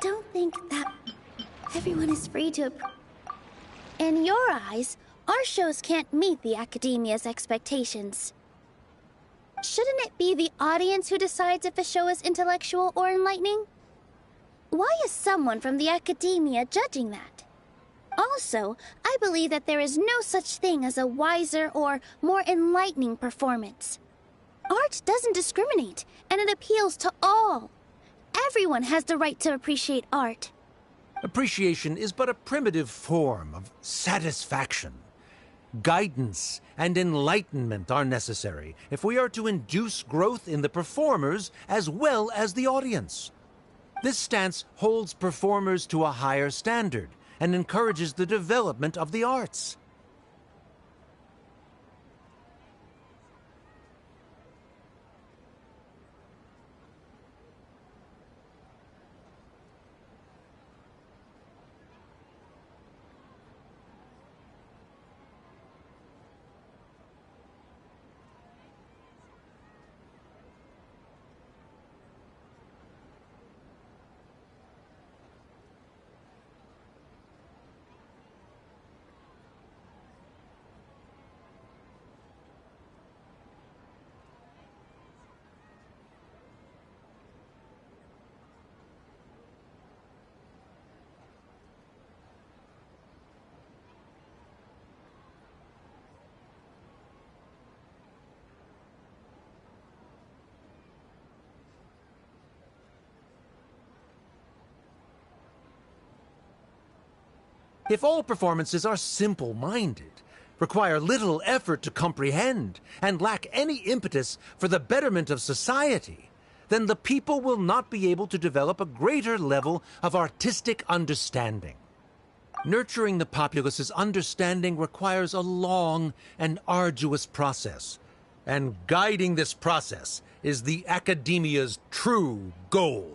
Don't think that... Everyone is free to... In your eyes, our shows can't meet the academia's expectations. Shouldn't it be the audience who decides if a show is intellectual or enlightening? Why is someone from the academia judging that? Also, I believe that there is no such thing as a wiser or more enlightening performance. Art doesn't discriminate, and it appeals to all. Everyone has the right to appreciate art. Appreciation is but a primitive form of satisfaction. Guidance and enlightenment are necessary if we are to induce growth in the performers as well as the audience. This stance holds performers to a higher standard and encourages the development of the arts. If all performances are simple-minded, require little effort to comprehend, and lack any impetus for the betterment of society, then the people will not be able to develop a greater level of artistic understanding. Nurturing the populace's understanding requires a long and arduous process, and guiding this process is the academia's true goal.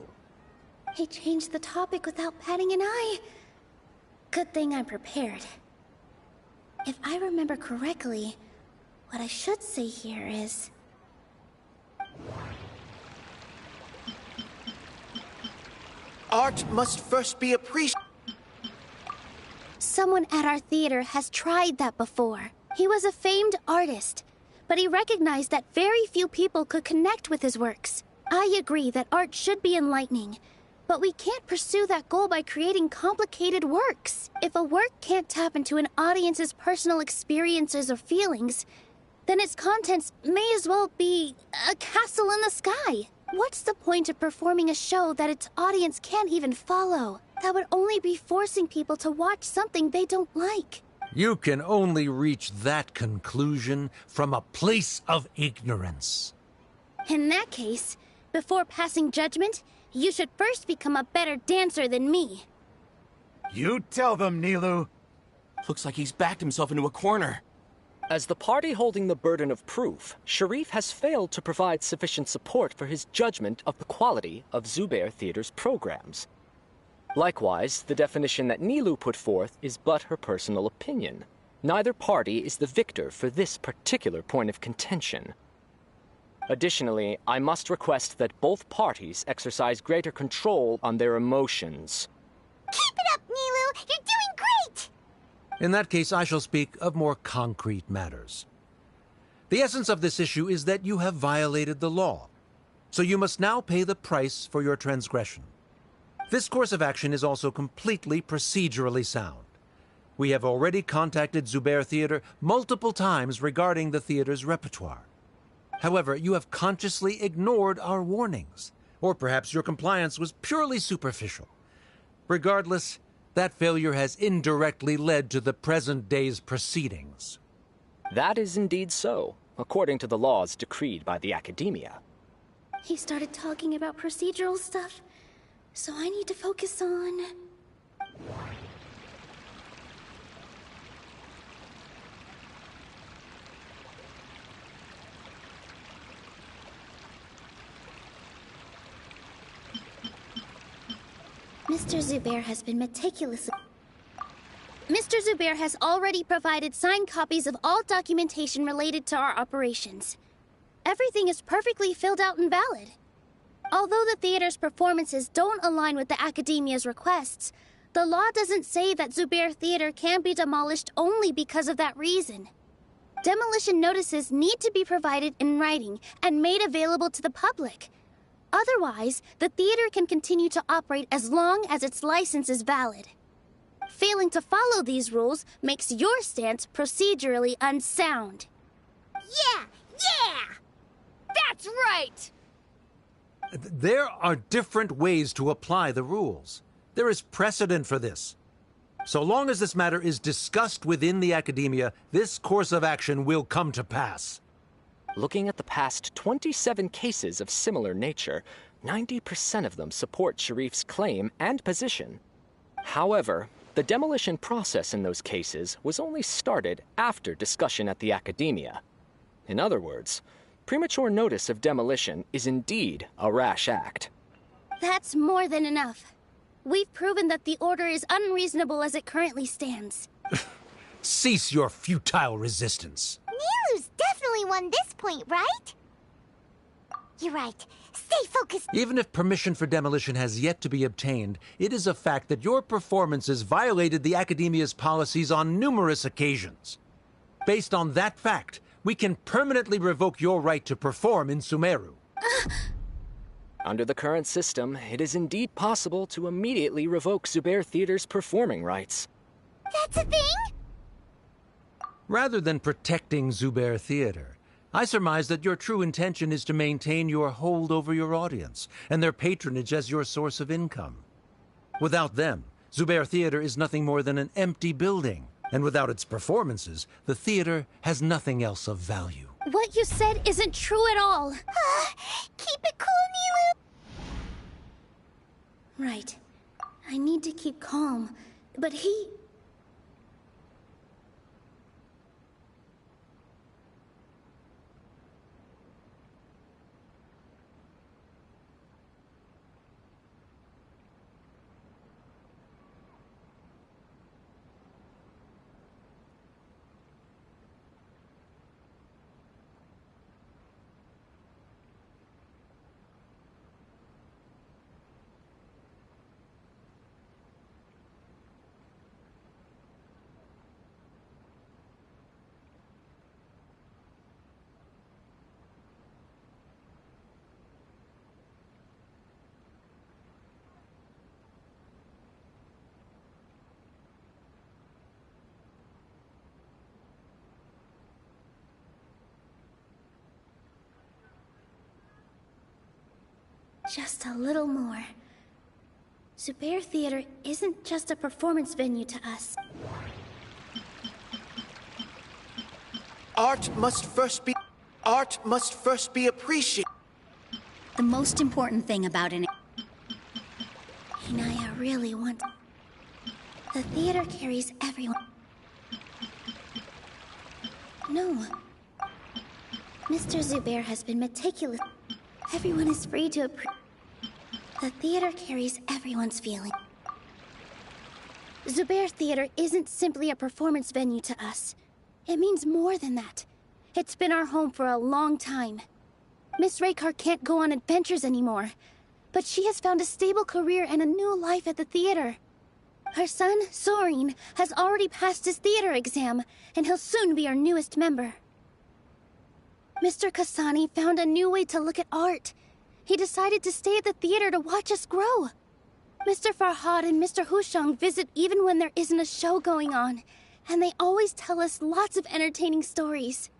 He changed the topic without batting an eye. Good thing I'm prepared. If I remember correctly, what I should say here is... Art must first be appreciated. Someone at our theater has tried that before. He was a famed artist, but he recognized that very few people could connect with his works. I agree that art should be enlightening, but we can't pursue that goal by creating complicated works. If a work can't tap into an audience's personal experiences or feelings, then its contents may as well be a castle in the sky. What's the point of performing a show that its audience can't even follow? That would only be forcing people to watch something they don't like. You can only reach that conclusion from a place of ignorance. In that case, before passing judgment, you should first become a better dancer than me. You tell them, Nilou. Looks like he's backed himself into a corner. As the party holding the burden of proof, Sharif has failed to provide sufficient support for his judgment of the quality of Zubair Theater's programs. Likewise, the definition that Nilou put forth is but her personal opinion. Neither party is the victor for this particular point of contention. Additionally, I must request that both parties exercise greater control on their emotions. Keep it up, Nilou! You're doing great! In that case, I shall speak of more concrete matters. The essence of this issue is that you have violated the law, so you must now pay the price for your transgression. This course of action is also completely procedurally sound. We have already contacted Zubair Theater multiple times regarding the theater's repertoire. However, you have consciously ignored our warnings, or perhaps your compliance was purely superficial. Regardless, that failure has indirectly led to the present day's proceedings. That is indeed so, according to the laws decreed by the Academia. He started talking about procedural stuff, so I need to focus on... Mr. Zubair has been meticulously... Mr. Zubair has already provided signed copies of all documentation related to our operations. Everything is perfectly filled out and valid. Although the theater's performances don't align with the Academia's requests, the law doesn't say that Zubair Theater can be demolished only because of that reason. Demolition notices need to be provided in writing and made available to the public. Otherwise, the theater can continue to operate as long as its license is valid. Failing to follow these rules makes your stance procedurally unsound. Yeah! That's right! There are different ways to apply the rules. There is precedent for this. So long as this matter is discussed within the Academia, this course of action will come to pass. Looking at the past 27 cases of similar nature, 90% of them support Sharif's claim and position. However, the demolition process in those cases was only started after discussion at the Academia. In other words, premature notice of demolition is indeed a rash act. That's more than enough. We've proven that the order is unreasonable as it currently stands. Cease your futile resistance. Nilou's definitely won this point, right? You're right. Stay focused. Even if permission for demolition has yet to be obtained, it is a fact that your performances violated the Academia's policies on numerous occasions. Based on that fact, we can permanently revoke your right to perform in Sumeru. Under the current system, it is indeed possible to immediately revoke Zubair Theater's performing rights. That's a thing? Rather than protecting Zubair Theater, I surmise that your true intention is to maintain your hold over your audience and their patronage as your source of income. Without them, Zubair Theater is nothing more than an empty building, and without its performances, the theater has nothing else of value. What you said isn't true at all. Keep it cool, Nilou. Right. I need to keep calm, but he... Just a little more. Zubair Theater isn't just a performance venue to us. Art must first be appreciated. The most important thing about an... Inaya really wants... The theater carries everyone. No. Mr. Zubair has been meticulous. Everyone is free to appreciate. The theater carries everyone's feeling. Zubair Theater isn't simply a performance venue to us. It means more than that. It's been our home for a long time. Miss Raykar can't go on adventures anymore, but she has found a stable career and a new life at the theater. Her son, Sorin, has already passed his theater exam, and he'll soon be our newest member. Mr. Kasani found a new way to look at art. He decided to stay at the theater to watch us grow. Mr. Farhad and Mr. Hushang visit even when there isn't a show going on, and they always tell us lots of entertaining stories.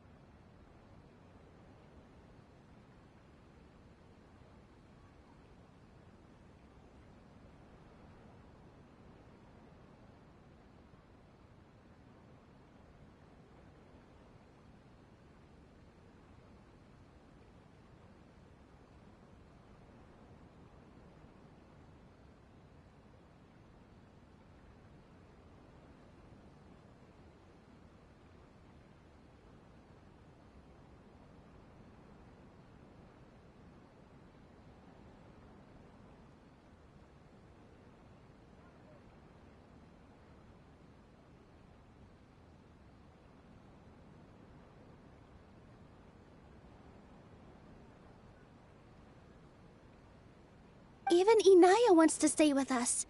Even Inaya wants to stay with us.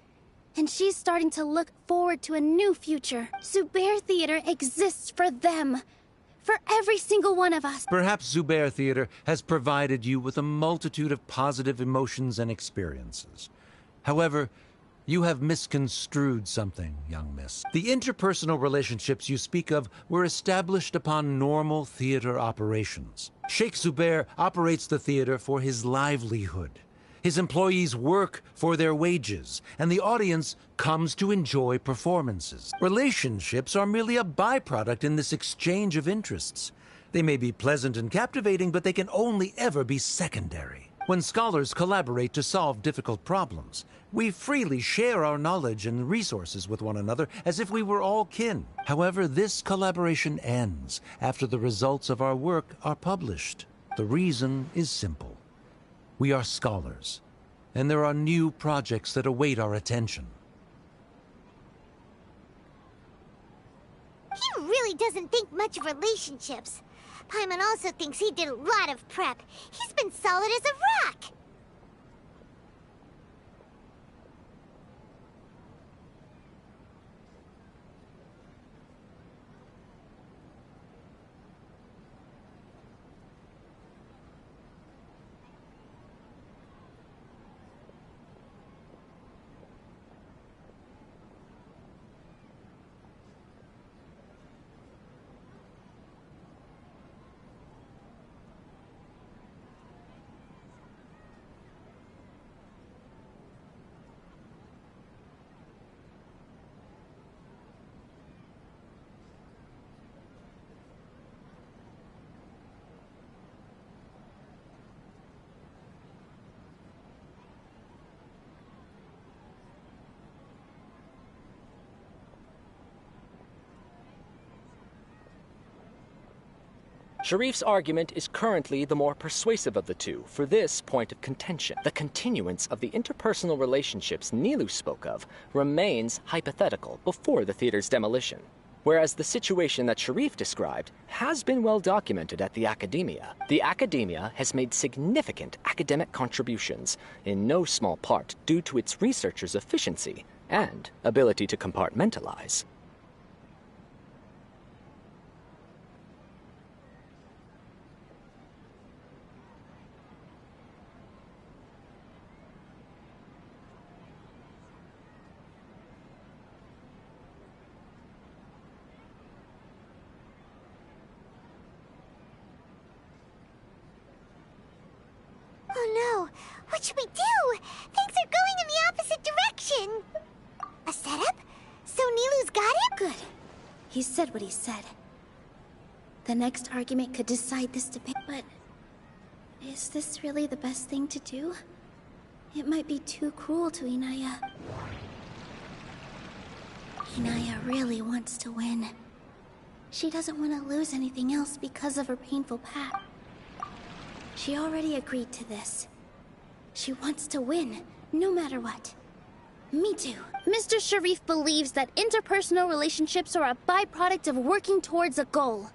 And she's starting to look forward to a new future. Zubair Theater exists for them. For every single one of us. Perhaps Zubair Theater has provided you with a multitude of positive emotions and experiences. However, you have misconstrued something, young miss. The interpersonal relationships you speak of were established upon normal theater operations. Sheikh Zubair operates the theater for his livelihood. His employees work for their wages, and the audience comes to enjoy performances. Relationships are merely a byproduct in this exchange of interests. They may be pleasant and captivating, but they can only ever be secondary. When scholars collaborate to solve difficult problems, we freely share our knowledge and resources with one another as if we were all kin. However, this collaboration ends after the results of our work are published. The reason is simple. We are scholars, and there are new projects that await our attention. He really doesn't think much of relationships. Paimon also thinks he did a lot of prep. He's been solid as a rock. Sharif's argument is currently the more persuasive of the two for this point of contention. The continuance of the interpersonal relationships Nilou spoke of remains hypothetical before the theater's demolition, whereas the situation that Sharif described has been well documented at the Academia. The Academia has made significant academic contributions, in no small part due to its researchers' efficiency and ability to compartmentalize. Oh no! What should we do? Things are going in the opposite direction! A setup? So Nilou's got it? Good. He said what he said. The next argument could decide this debate, but... is this really the best thing to do? It might be too cruel to Inaya. Inaya really wants to win. She doesn't want to lose anything else because of her painful past. She already agreed to this. She wants to win, no matter what. Me too. Mr. Sharif believes that interpersonal relationships are a byproduct of working towards a goal.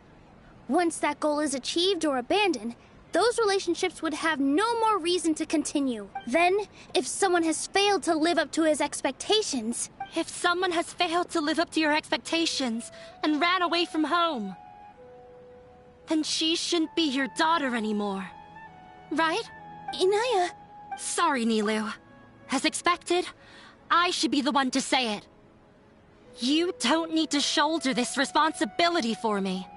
Once that goal is achieved or abandoned, those relationships would have no more reason to continue. Then, if someone has failed to live up to his expectations... If someone has failed to live up to your expectations and ran away from home, then she shouldn't be your daughter anymore. Right? Inaya... Sorry, Nilou. As expected, I should be the one to say it. You don't need to shoulder this responsibility for me.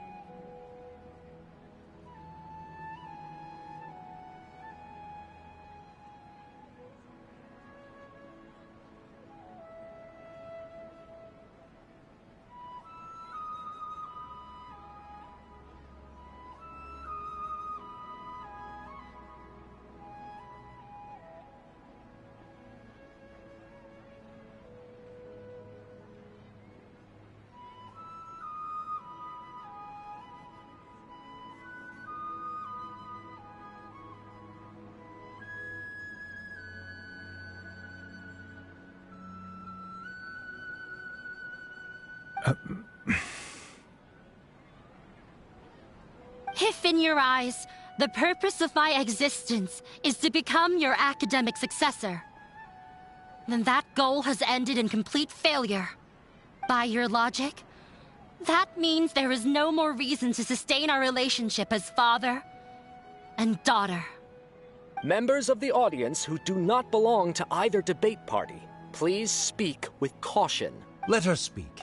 If in your eyes, the purpose of my existence is to become your academic successor, then that goal has ended in complete failure. By your logic, that means there is no more reason to sustain our relationship as father and daughter. Members of the audience who do not belong to either debate party, please speak with caution. Let her speak.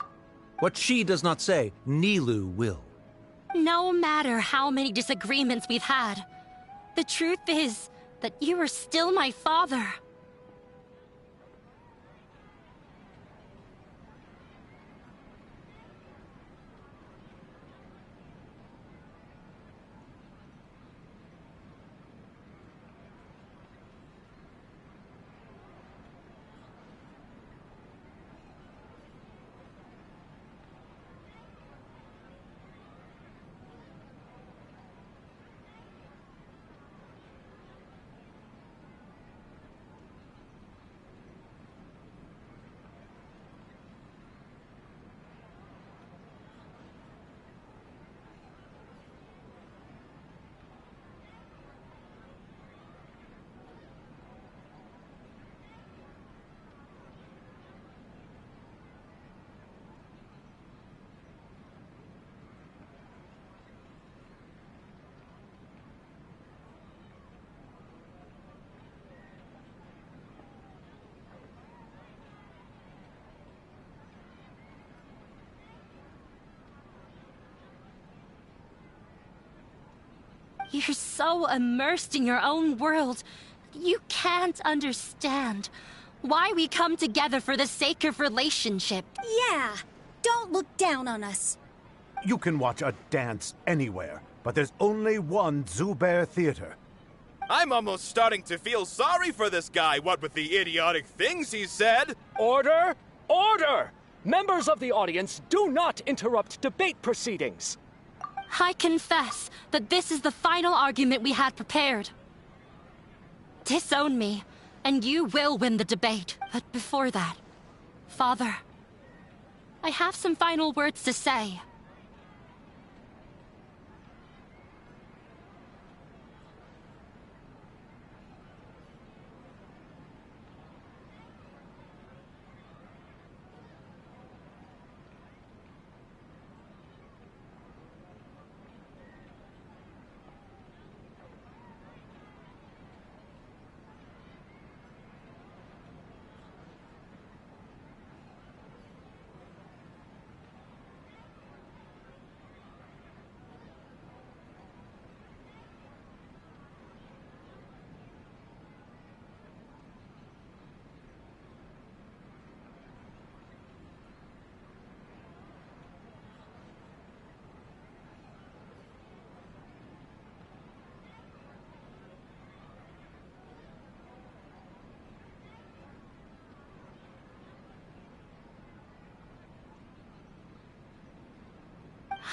What she does not say, Nilou will. No matter how many disagreements we've had, the truth is that you are still my father. You're so immersed in your own world, you can't understand why we come together for the sake of relationship. Yeah, don't look down on us. You can watch a dance anywhere, but there's only one Zubair Theater. I'm almost starting to feel sorry for this guy, what with the idiotic things he said. Order! Order! Members of the audience, do not interrupt debate proceedings. I confess that this is the final argument we had prepared. Disown me, and you will win the debate. But before that, Father, I have some final words to say.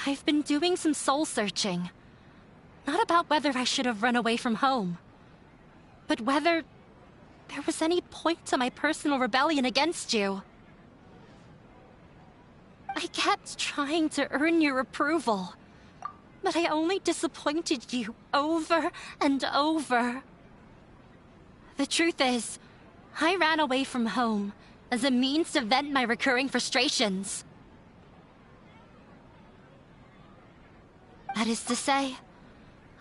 I've been doing some soul-searching. Not about whether I should have run away from home, but whether there was any point to my personal rebellion against you. I kept trying to earn your approval, but I only disappointed you over and over. The truth is, I ran away from home as a means to vent my recurring frustrations. That is to say,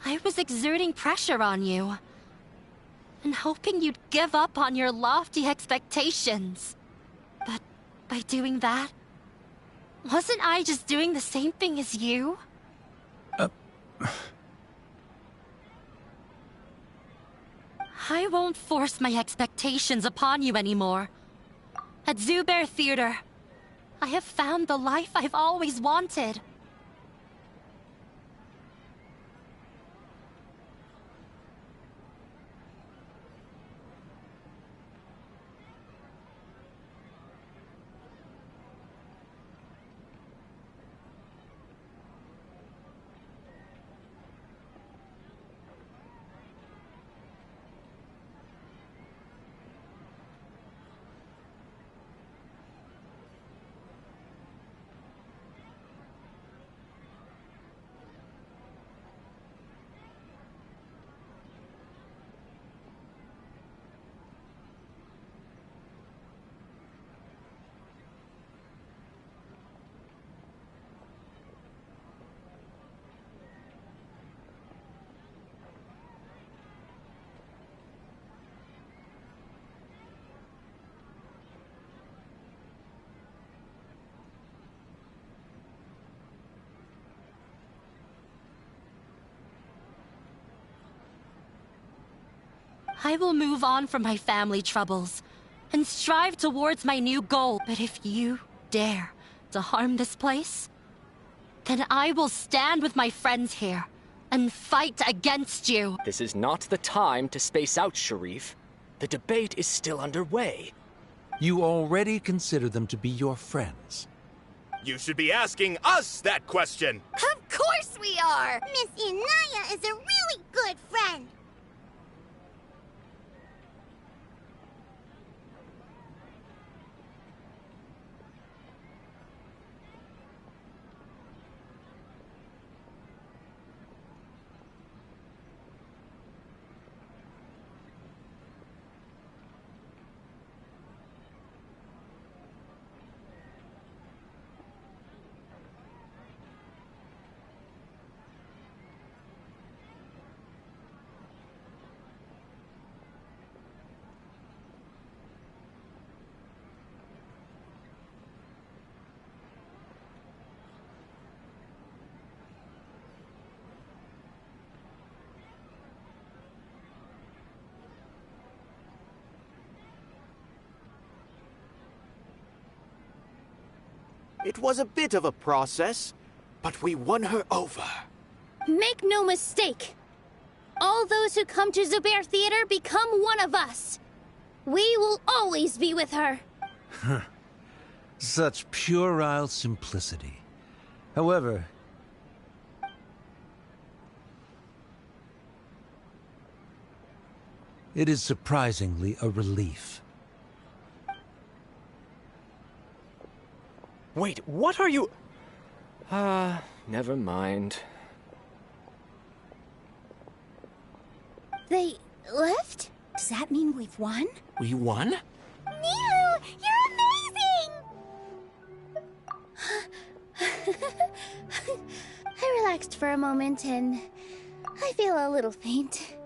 I was exerting pressure on you, and hoping you'd give up on your lofty expectations. But by doing that, wasn't I just doing the same thing as you? I won't force my expectations upon you anymore. At Zubair Theater, I have found the life I've always wanted. I will move on from my family troubles and strive towards my new goal. But if you dare to harm this place, then I will stand with my friends here and fight against you. This is not the time to space out, Sharif. The debate is still underway. You already consider them to be your friends. You should be asking us that question! Of course we are! Miss Inaya is a really good friend! It was a bit of a process, but we won her over. Make no mistake. All those who come to Zubair Theater become one of us. We will always be with her. Such puerile simplicity. However, it is surprisingly a relief. Wait, what are you... never mind. They left? Does that mean we've won? We won? Nilou, you're amazing! I relaxed for a moment and I feel a little faint.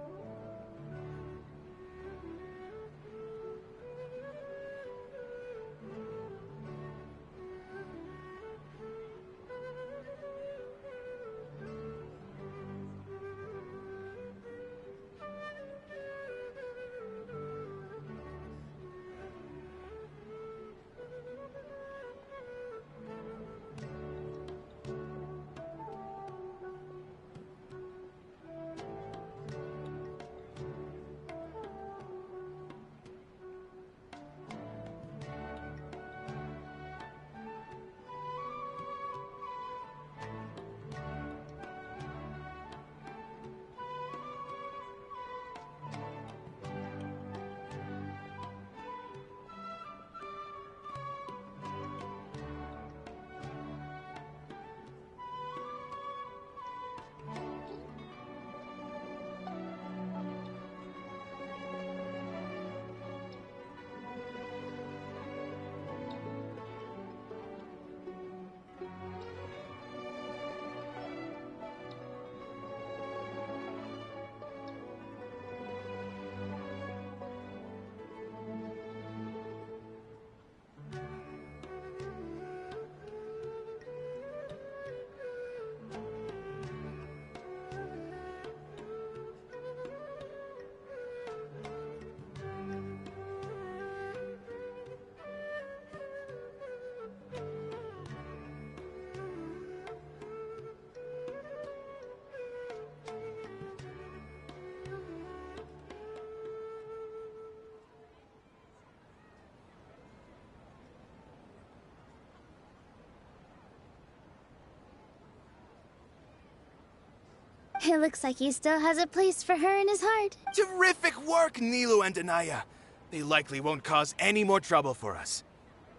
It looks like he still has a place for her in his heart. Terrific work, Nilou and Anaya. They likely won't cause any more trouble for us.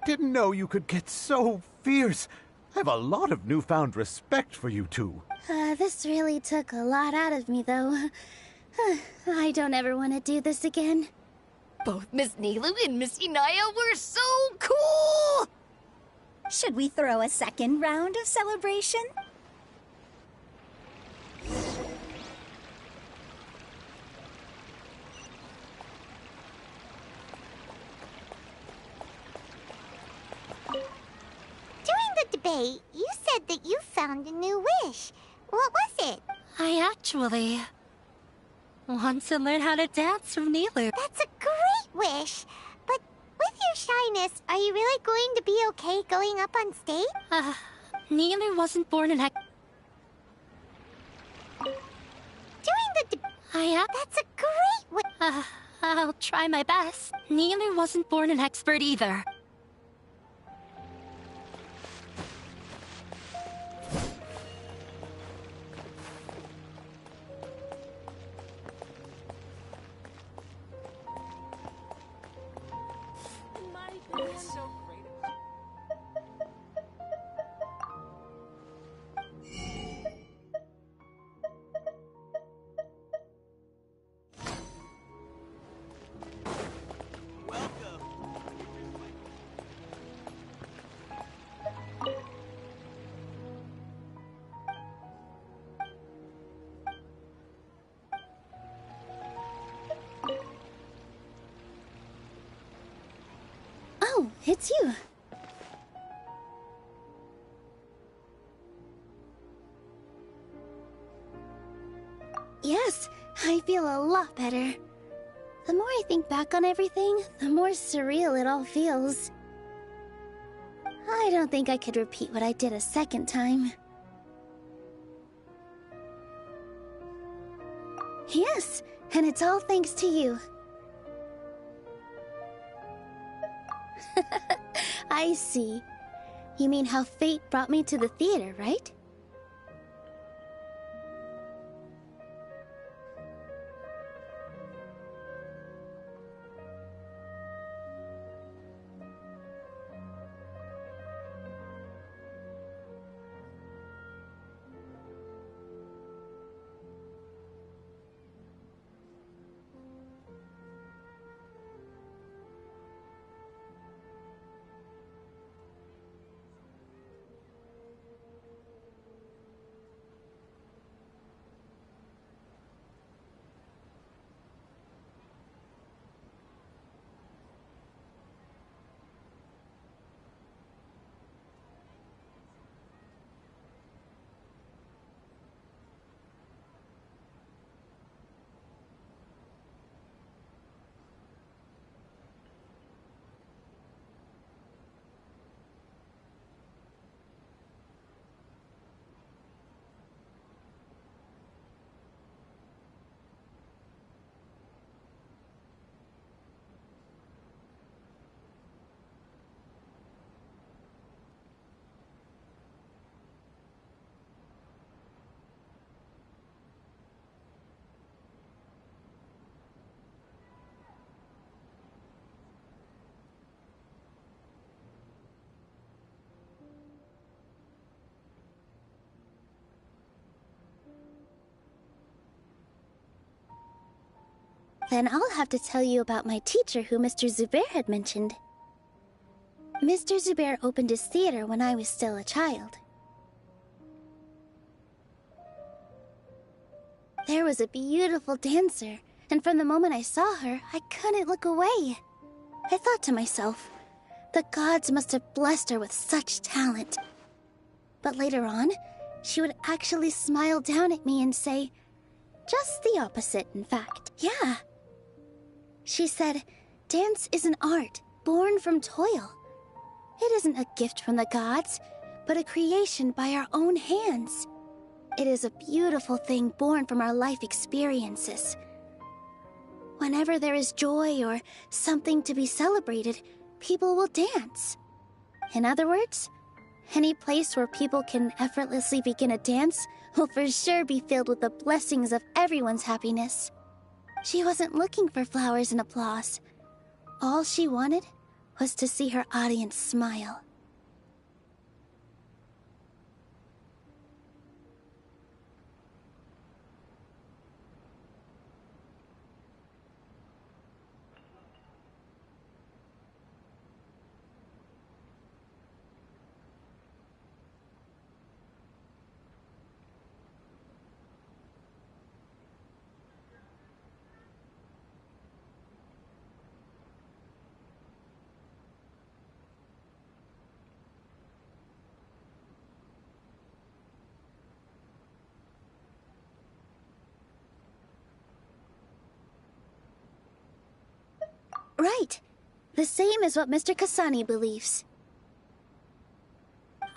Didn't know you could get so fierce. I have a lot of newfound respect for you two. This really took a lot out of me, though. I don't ever want to do this again. Both Miss Nilou and Miss Inaya were so cool! Should we throw a second round of celebration? During the debate, you said that you found a new wish. What was it? I actually want to learn how to dance from Nilou. That's a great wish. But with your shyness, are you really going to be okay going up on stage? Nilou wasn't born in During the That's a great wish. I'll try my best. Nilou wasn't born an expert either. Oh, it's you. Yes, I feel a lot better. The more I think back on everything, the more surreal it all feels. I don't think I could repeat what I did a second time. Yes, and it's all thanks to you. I see. You mean how fate brought me to the theater, right? Then I'll have to tell you about my teacher who Mr. Zubair had mentioned. Mr. Zubair opened his theater when I was still a child. There was a beautiful dancer, and from the moment I saw her, I couldn't look away. I thought to myself, the gods must have blessed her with such talent. But later on, she would actually smile down at me and say, just the opposite, in fact. Yeah. She said, dance is an art born from toil. It isn't a gift from the gods, but a creation by our own hands. It is a beautiful thing born from our life experiences. Whenever there is joy or something to be celebrated, people will dance. In other words, Any place where people can effortlessly begin a dance will for sure be filled with the blessings of everyone's happiness. She wasn't looking for flowers and applause. All she wanted was to see her audience smile. Right. The same as what Mr. Kasani believes.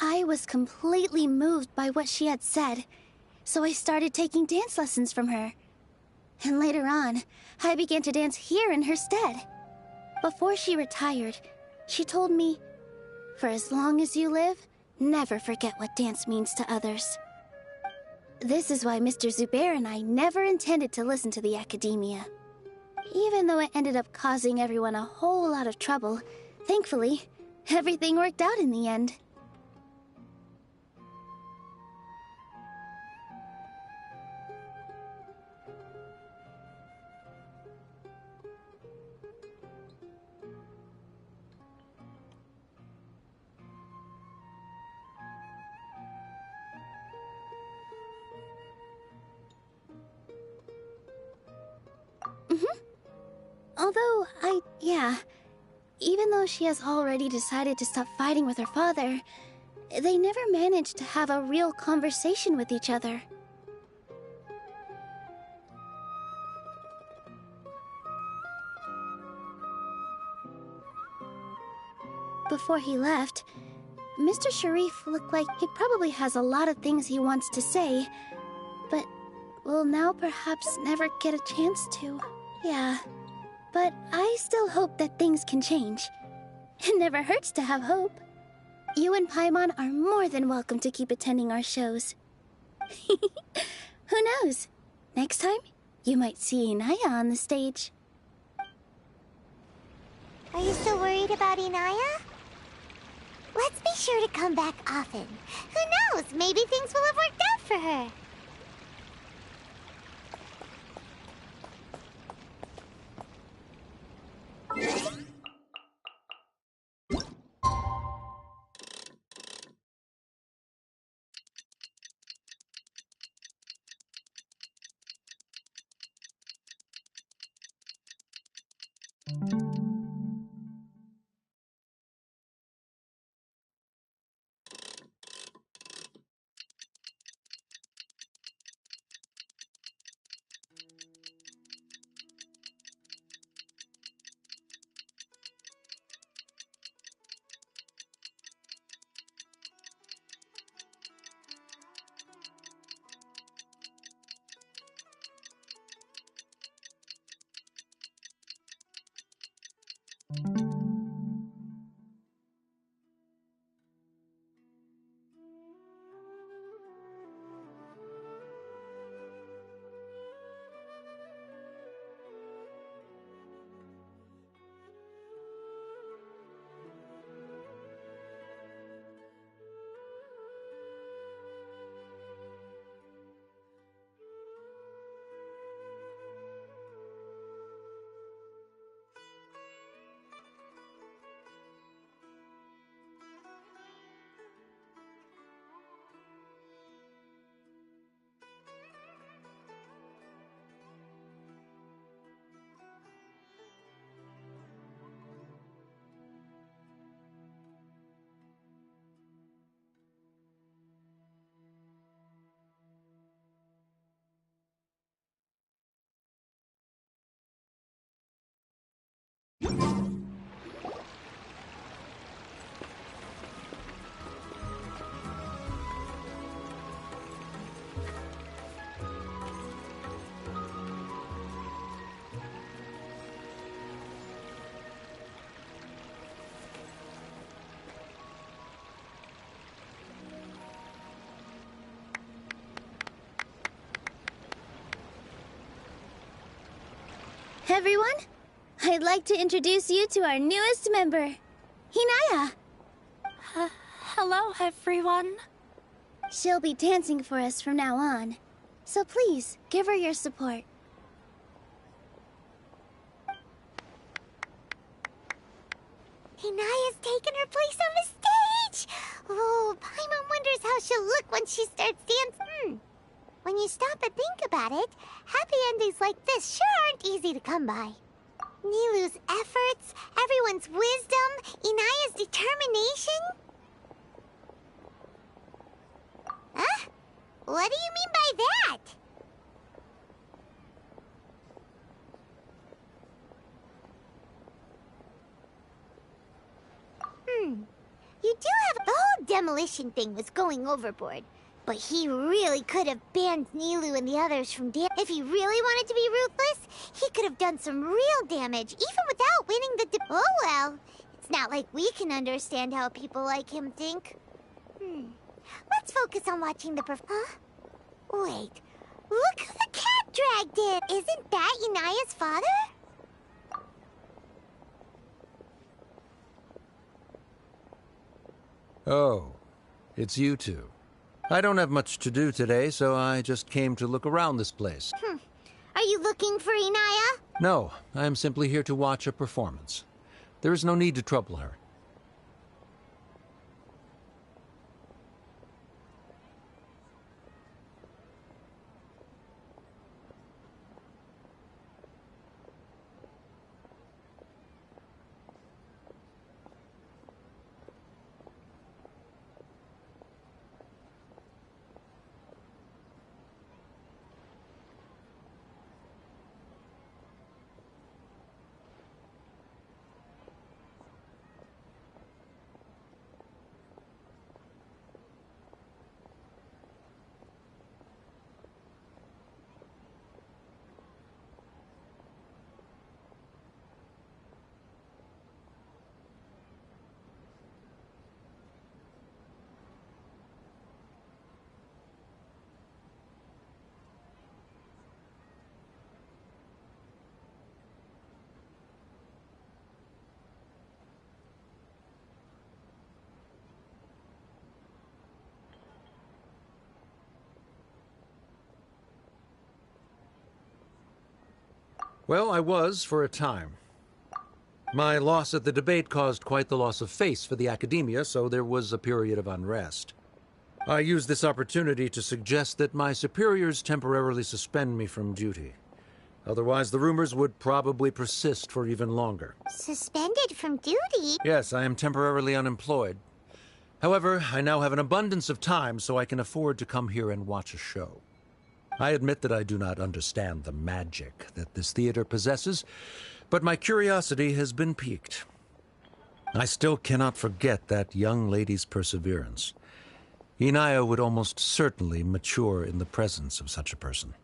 I was completely moved by what she had said, so I started taking dance lessons from her. And later on, I began to dance here in her stead. Before she retired, she told me, "For as long as you live, never forget what dance means to others." This is why Mr. Zubair and I never intended to listen to the academia. Even though it ended up causing everyone a whole lot of trouble, thankfully, everything worked out in the end. Although, even though she has already decided to stop fighting with her father, they never managed to have a real conversation with each other. Before he left, Mr. Sharif looked like he probably has a lot of things he wants to say, but will now perhaps never get a chance to. Yeah. But I still hope that things can change. It never hurts to have hope. You and Paimon are more than welcome to keep attending our shows. Who knows? Next time, you might see Inaya on the stage. Are you still worried about Inaya? Let's be sure to come back often. Who knows? Maybe things will have worked out for her. Everyone, I'd like to introduce you to our newest member, Hinaya. Hello, everyone. She'll be dancing for us from now on, so please give her your support. Hinaya's taken her place on the stage! Oh, Paimon wonders how she'll look when she starts dancing. When you stop and think about it, happy endings like this sure aren't easy to come by. Nilou's efforts, everyone's wisdom, Inaya's determination. Huh? What do you mean by that? You do have the whole demolition thing was going overboard. But he really could have banned Nilou and the others from dance. If he really wanted to be ruthless, he could have done some real damage, even without winning the oh well. It's not like we can understand how people like him think. Let's focus on watching the Huh? Wait. Look who the cat dragged in! Isn't that Inaya's father? Oh, it's you two. I don't have much to do today, so I just came to look around this place. Are you looking for Inaya? No, I am simply here to watch a performance. There is no need to trouble her. Well, I was for a time. My loss at the debate caused quite the loss of face for the academia, so there was a period of unrest. I used this opportunity to suggest that my superiors temporarily suspend me from duty. Otherwise, the rumors would probably persist for even longer. Suspended from duty? Yes, I am temporarily unemployed. However, I now have an abundance of time, so I can afford to come here and watch a show. I admit that I do not understand the magic that this theater possesses, but my curiosity has been piqued. I still cannot forget that young lady's perseverance. Inaya would almost certainly mature in the presence of such a person.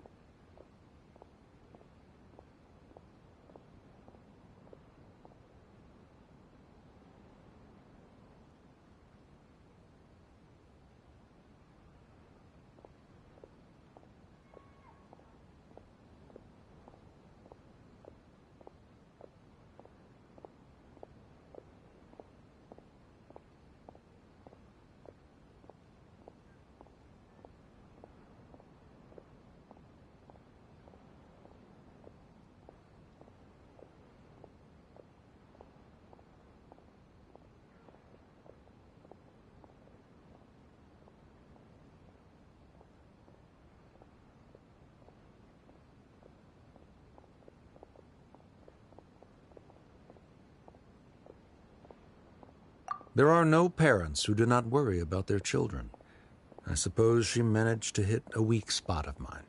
There are no parents who do not worry about their children. I suppose she managed to hit a weak spot of mine.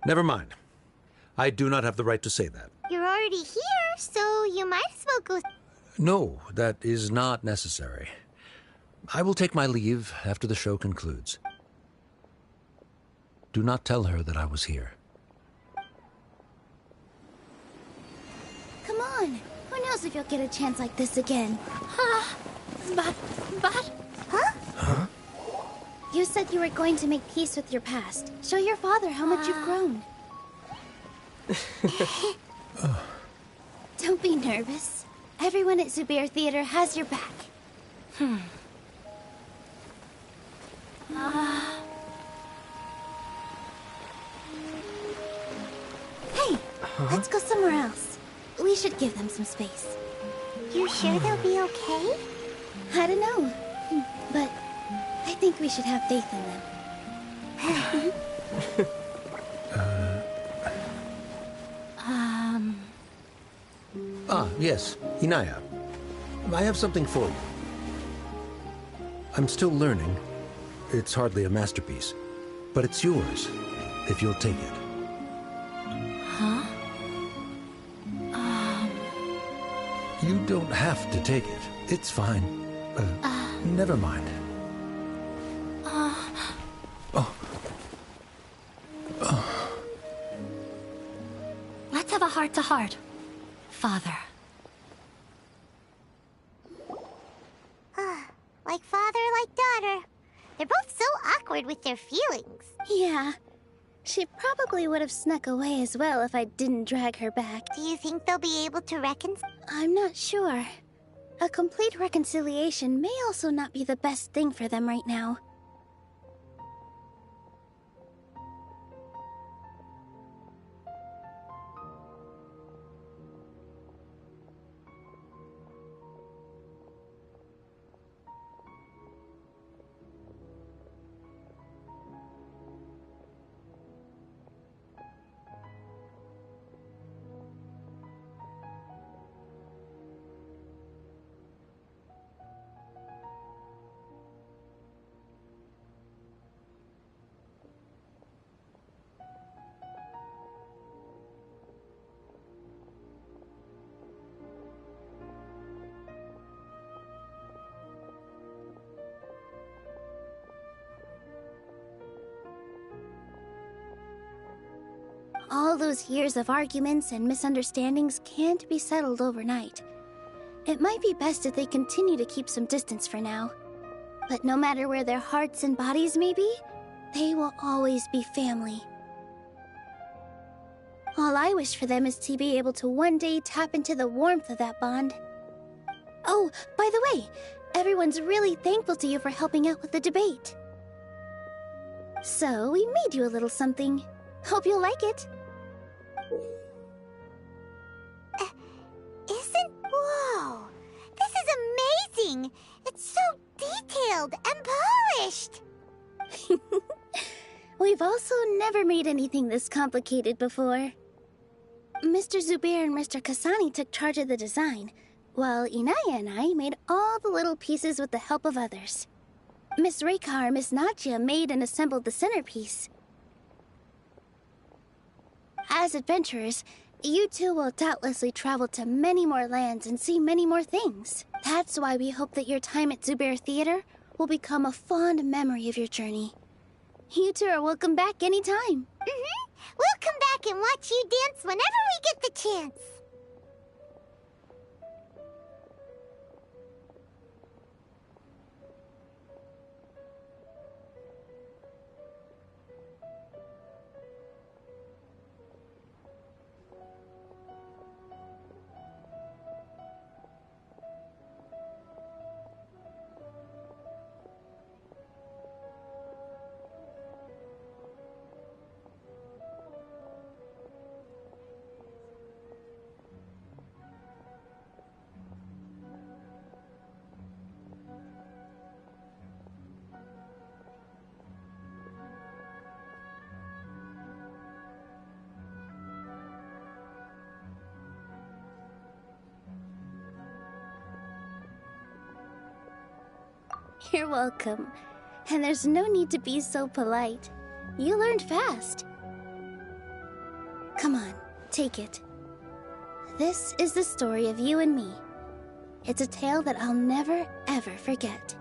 Never mind. I do not have the right to say that. You're already here, so you might as well go... No, that is not necessary. I will take my leave after the show concludes. Do not tell her that I was here. Come on. Who knows if you'll get a chance like this again? But... Huh? You said you were going to make peace with your past. Show your father how much you've grown. Don't be nervous. Everyone at Zubair Theater has your back. Hey, let's go somewhere else. We should give them some space. You sure they'll be okay? I don't know, but I think we should have faith in them. Yes, Inaya. I have something for you. I'm still learning. It's hardly a masterpiece, but it's yours, if you'll take it. Huh? You don't have to take it. It's fine. Never mind. Let's have a heart-to-heart, Father. Like father, like daughter. They're both so awkward with their feelings. Yeah. She probably would have snuck away as well if I didn't drag her back. Do you think they'll be able to reconcile? I'm not sure. A complete reconciliation may also not be the best thing for them right now. All those years of arguments and misunderstandings can't be settled overnight. It might be best if they continue to keep some distance for now. But no matter where their hearts and bodies may be, they will always be family. All I wish for them is to be able to one day tap into the warmth of that bond. Oh, by the way, everyone's really thankful to you for helping out with the debate. So, we made you a little something. Hope you'll like it. Whoa! This is amazing! It's so detailed and polished! We've also never made anything this complicated before. Mr. Zubair and Mr. Kasani took charge of the design, while Inaya and I made all the little pieces with the help of others. Miss Reika or Miss Nadia made and assembled the centerpiece. As adventurers, you two will doubtlessly travel to many more lands and see many more things. That's why we hope that your time at Zubair Theater will become a fond memory of your journey. You two are welcome back anytime. We'll come back and watch you dance whenever we get the chance. You're welcome. And there's no need to be so polite. You learned fast. Come on, take it. This is the story of you and me. It's a tale that I'll never, ever forget.